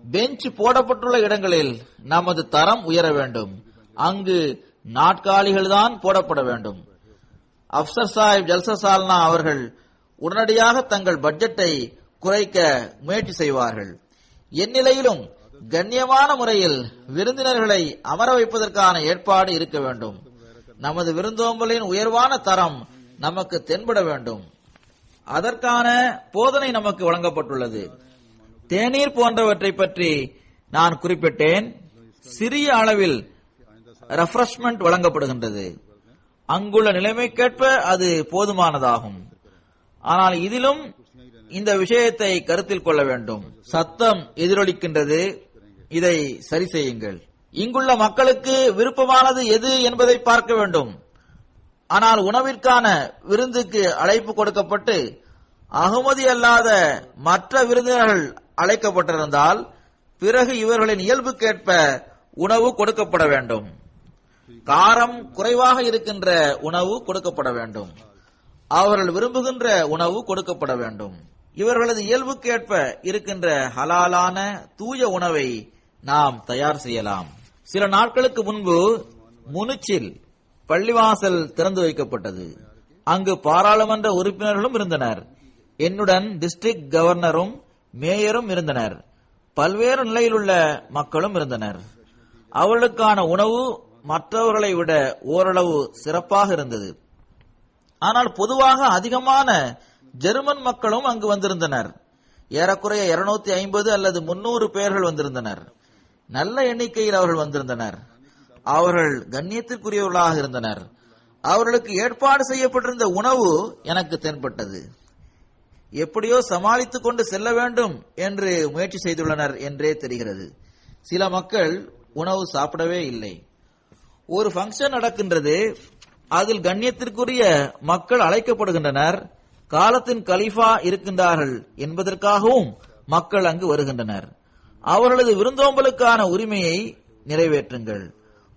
பெஞ்ச் போடப்பட்டுள்ள இடங்களில் நமது தரம் உயர வேண்டும். அங்கு நாற்காலிகள் தான் போடப்பட வேண்டும். அப்சர் சாஹிப் ஜல்சா சால்னா அவர்கள் உடனடியாக தங்கள் பட்ஜெட்டை குறைக்க முயற்சி செய்வார்கள். எந்நிலையிலும் கண்ணியமான முறையில் விருந்தினர்களை அமர வைப்பதற்கான ஏற்பாடு இருக்க வேண்டும். நமது விருந்தோம்பலின் உயர்வான தரம் நமக்கு தென்பட வேண்டும். அதற்கான போதனை நமக்கு வழங்கப்பட்டுள்ளது. தேநீர் போன்றவற்றை பற்றி நான் குறிப்பிட்டேன். சிறிய அளவில் ரெஃப்ரெஷ்மெண்ட் வழங்கப்படுகின்றது. அங்குள்ள நிலைமைக்கேற்ப அது போதுமானதாகும். ஆனால் இதிலும் இந்த விஷயத்தை கருத்தில் கொள்ள வேண்டும். சத்தம் எதிரொலிக்கின்றது, இதை சரி செய்யுங்கள். இங்குள்ள மக்களுக்கு விருப்பமானது எது என்பதை பார்க்க வேண்டும். ஆனால் உணவிற்கான விருந்துக்கு அழைப்பு கொடுக்கப்பட்டு அகமதி அல்லாத மற்ற விருந்தினர்கள் அழைக்கப்பட்டிருந்தால் பிறகு இவர்களின் இயல்புக்கேற்ப உணவு கொடுக்கப்பட வேண்டும். காரம் குறைவாக இருக்கின்ற உணவு கொடுக்கப்பட வேண்டும். அவர்கள் விரும்புகின்ற உணவு கொடுக்கப்பட வேண்டும். இவர்களது இயல்புக்கேற்ப இருக்கின்ற ஹலாலான தூய உணவை நாம் தயார் செய்யலாம். சில நாட்களுக்கு முன்பு முனிச்சில் பள்ளிவாசல் திறந்து வைக்கப்பட்டது. அங்கு பாராளுமன்ற உறுப்பினர்களும் இருந்தனர். என்னுடன் டிஸ்ட்ரிக்ட் கவர்னரும் மேயரும் இருந்தனர். பல்வேறு நிலையிலுள்ள மக்களும் இருந்தனர். அவர்களுக்கான உணவு மற்றவர்களை விட ஓரளவு சிறப்பாக இருந்தது. ஆனால் பொதுவாக அதிகமான ஜெர்மன் மக்களும் அங்கு வந்திருந்தனர். ஏறக்குறைய 250 அல்லது 300 பேர்கள் வந்திருந்தனர். நல்ல எண்ணிக்கையில் அவர்கள் வந்திருந்தனர். அவர்கள் கண்ணியத்திற்குரியவர்களாக இருந்தனர். அவர்களுக்கு ஏற்பாடு செய்யப்பட்டிருந்த உணவு எனக்கு தென்பட்டது. எப்படியோ சமாளித்துக் கொண்டு செல்ல வேண்டும் என்று முயற்சி செய்துள்ளனர் என்றே தெரிகிறது. சில மக்கள் உணவு சாப்பிடவே இல்லை. ஒரு ஃபங்க்ஷன் நடக்கின்றது. அதில் கண்ணியத்திற்குரிய மக்கள் அழைக்கப்படுகின்றனர். காலத்தின் கலீஃபா இருக்கின்றார்கள் என்பதற்காகவும் மக்கள் அங்கு வருகின்றனர். அவர்களது விருந்தோம்பலுக்கான உரிமையை நிறைவேற்றுங்கள்.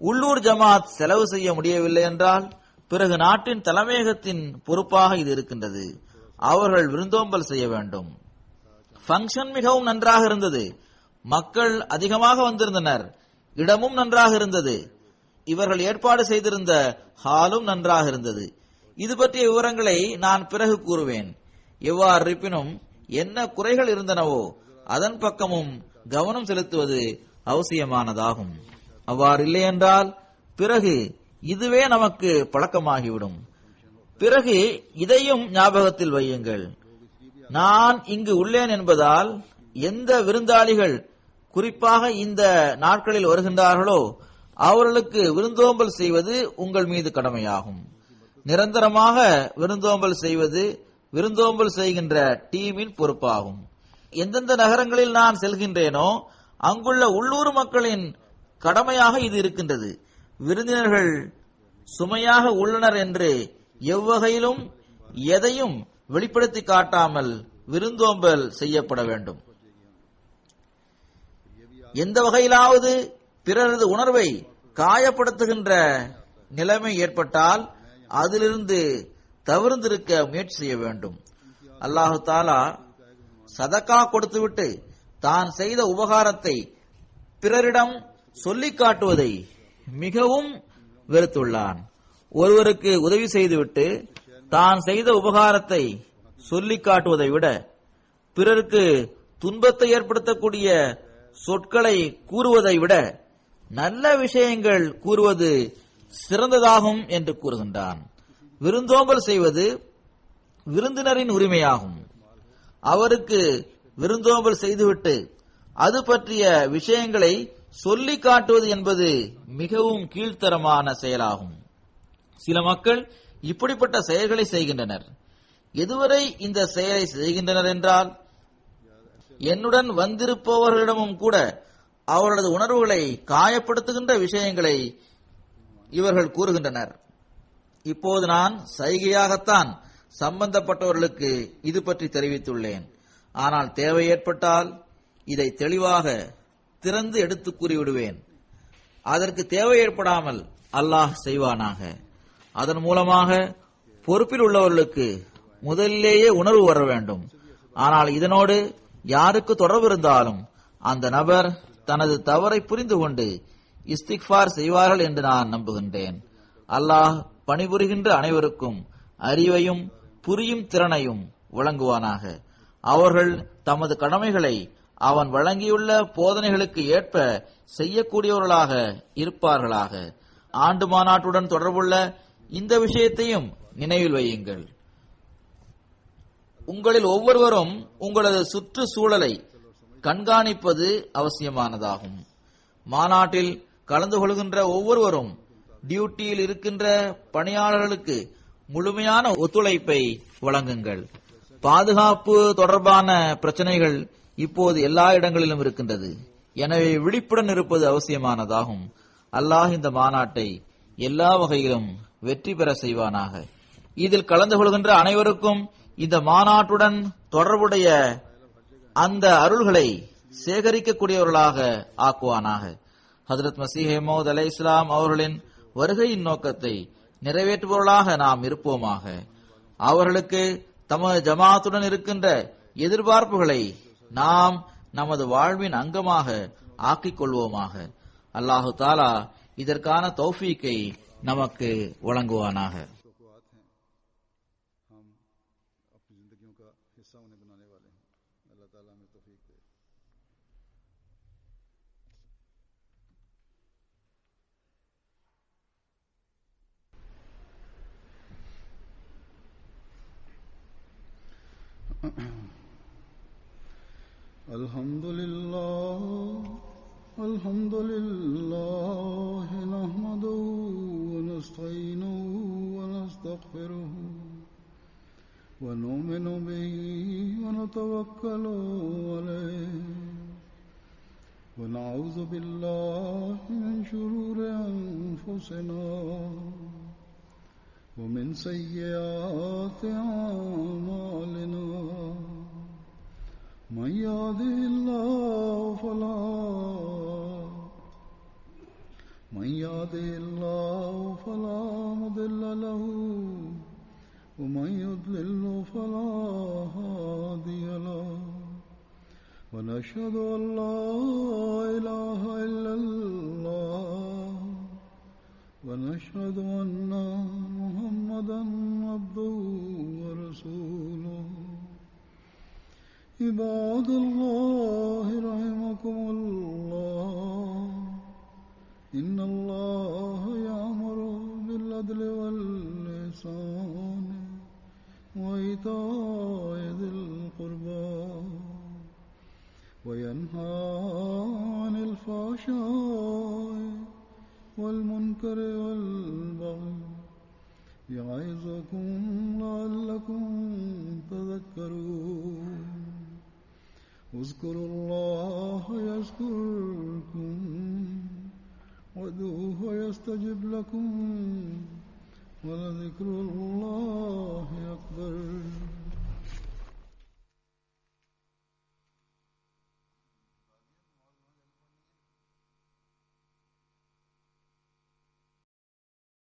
உள்ளூர் ஜமாத் செலவு செய்ய முடியவில்லை என்றால் பிறகு நாட்டின் தலைமையகத்தின் பொறுப்பாக இது இருக்கின்றது. அவர்கள் விருந்தோம்பல் செய்ய வேண்டும். ஃபங்க்ஷன் மிகவும் நன்றாக இருந்தது. மக்கள் அதிகமாக வந்திருந்தனர். இடமும் நன்றாக இருந்தது. இவர்கள் ஏற்பாடு செய்திருந்த ஹாலும் நன்றாக இருந்தது. இது பற்றிய விவரங்களை நான் பிறகு கூறுவேன். எவ்வாறு இருப்பினும் என்ன குறைகள் இருந்தனவோ அதன் பக்கமும் கவனம் செலுத்துவது அவசியமானதாகும். அவ்வாறு இல்லை என்றால் பிறகு இதுவே நமக்கு பழக்கமாகிவிடும். பிறகு இதையும் ஞாபகத்தில் வையுங்கள். நான் இங்கு உள்ளேன் என்பதால் எந்த விருந்தாளிகள் குறிப்பாக இந்த நாட்களில் வருகின்றார்களோ அவர்களுக்கு விருந்தோம்பல் செய்வது உங்கள் மீது கடமையாகும். நிரந்தரமாக விருந்தோம்பல் செய்வது விருந்தோம்பல் செய்கின்ற டீமின் பொறுப்பாகும். எந்தெந்த நகரங்களில் நான் செல்கின்றேனோ அங்குள்ள உள்ளூர் மக்களின் கடமையாக இது இருக்கின்றது. விருந்தினர்கள் சுமையாக உள்ளனர் என்று எவ்வகையிலும் எதையும் வெளிப்படுத்தி காட்டாமல் விருந்தோம்பல் செய்யப்பட வேண்டும். எந்த வகையிலாவது பிறரது உணர்வை காயப்படுத்துகின்ற நிலைமை ஏற்பட்டால் அதிலிருந்து தவிர்ந்திருக்க முயற்சி செய்ய வேண்டும். அல்லாஹு தாலா சதக்கா கொடுத்துவிட்டு தான் செய்த உபகாரத்தை பிறரிடம் சொல்லிக் காட்டுவதை மிகவும் வெறுத்துள்ளான். ஒருவருக்கு உதவி செய்துவிட்டு தான் செய்த உபகாரத்தை சொல்லிக் காட்டுவதை விட பிறருக்கு துன்பத்தை ஏற்படுத்தக்கூடிய சொற்களை கூறுவதை விட நல்ல விஷயங்கள் கூறுவது சிறந்ததாகும் என்று கூறுகின்றான். விருந்தோம்பல் செய்வது விருந்தினரின் உரிமையாகும். அவருக்கு விருந்தோம்பல் செய்துவிட்டு அது பற்றிய விஷயங்களை சொல்லிக் காட்டுவது என்பது மிகவும் கீழ்த்தரமான செயலாகும். சில மக்கள் இப்படிப்பட்ட செயல்களை செய்கின்றனர். எதுவரை இந்த செயலை செய்கின்றனர் என்றால் என்னுடன் வந்திருப்பவர்களிடமும் கூட அவர்களது உணர்வுகளை காயப்படுத்துகின்ற விஷயங்களை இவர்கள் கூறுகின்றனர். இப்போது நான் சைகையாகத்தான் சம்பந்தப்பட்டவர்களுக்கு இது பற்றி தெரிவித்துள்ளேன். ஆனால் தேவை ஏற்பட்டால் இதை தெளிவாக திறந்து எடுத்து கூறிவிடுவேன். அதற்கு தேவை ஏற்படாமல் அல்லாஹ் செய்வானாக. அதன் மூலமாக பொறுப்பில் உள்ளவர்களுக்கு முதலிலேயே உணர்வு வர வேண்டும். ஆனால் இதனோடு யாருக்கு தொடர்பு இருந்தாலும் அந்த நபர் தனது தவறை புரிந்து கொண்டு இஸ்திக்ஃபார் செய்வார்கள் என்று நான் நம்புகின்றேன். அல்லாஹ் பணிபுரிகின்ற அனைவருக்கும் அறிவையும் புரியும் திறனையும் வழங்குவானாக. அவர்கள் தமது கடமைகளை அவன் வழங்கியுள்ள போதனைகளுக்கு ஏற்ப செய்யக்கூடியவர்களாக இருப்பார்களாக. ஆண்டு மாநாட்டுடன் தொடர்புள்ள இந்த விஷயத்தையும் நினைவில் வையுங்கள். உங்களில் ஒவ்வொருவரும் உங்களது சுற்றுச்சூழலை கண்காணிப்பது அவசியமானதாகும். மாநாட்டில் கலந்து கொள்கின்ற ஒவ்வொருவரும் டியூட்டியில் இருக்கின்ற பணியாளர்களுக்கு முழுமையான ஒத்துழைப்பை வழங்குங்கள். பாதுகாப்பு தொடர்பான பிரச்சனைகள் இப்போது எல்லா இடங்களிலும் இருக்கின்றது. எனவே விழிப்புடன் இருப்பது அவசியமானதாகும். அல்லாஹ் இந்த மாநாட்டை எல்லா வகையிலும் வெற்றி பெற செய்வானாக. இதில் கலந்து கொள்கின்ற அனைவருக்கும் இந்த மாநாட்டுடன் தொடர்புடைய அந்த அருள்களை சேகரிக்கக்கூடியவர்களாக ஆக்குவானாக. ஹஜ்ரத் மஸீஹ் மவ்ஊத் அலைஹிஸ்ஸலாம் அவர்களின் வருகையின் நோக்கத்தை நிறைவேற்றுபவர்களாக நாம் இருப்போமாக. அவர்களுக்கு தமது ஜமாத்துடன் இருக்கின்ற எதிர்பார்ப்புகளை நாம் நமது வாழ்வின் அங்கமாக ஆக்கிக் கொள்வோமாக. அல்லாஹு தாலா இதற்கான தௌஃபீக்கை நமக்கு வழங்குவானாக. الحمد لله نحمده ونستعينه ونستغفره ونؤمن به ونتوكل عليه ونعوذ بالله من شرور أنفسنا ومن سيئات أعمالنا من يهده الله فلا مضل له ومن يضلل فلا هادي له ونشهد أن لا إله إلا الله ونشهد أن محمدا عبده ورسوله عباد الله رحمكم الله إن الله يأمر بالعدل والإحسان وإيتاء ذي القربى وينهى عن الفحشاء والمنكر والبغي يعظكم لعلكم تذكرون اذكروا الله يذكركم وادعوه يستجب لكم ولذكر الله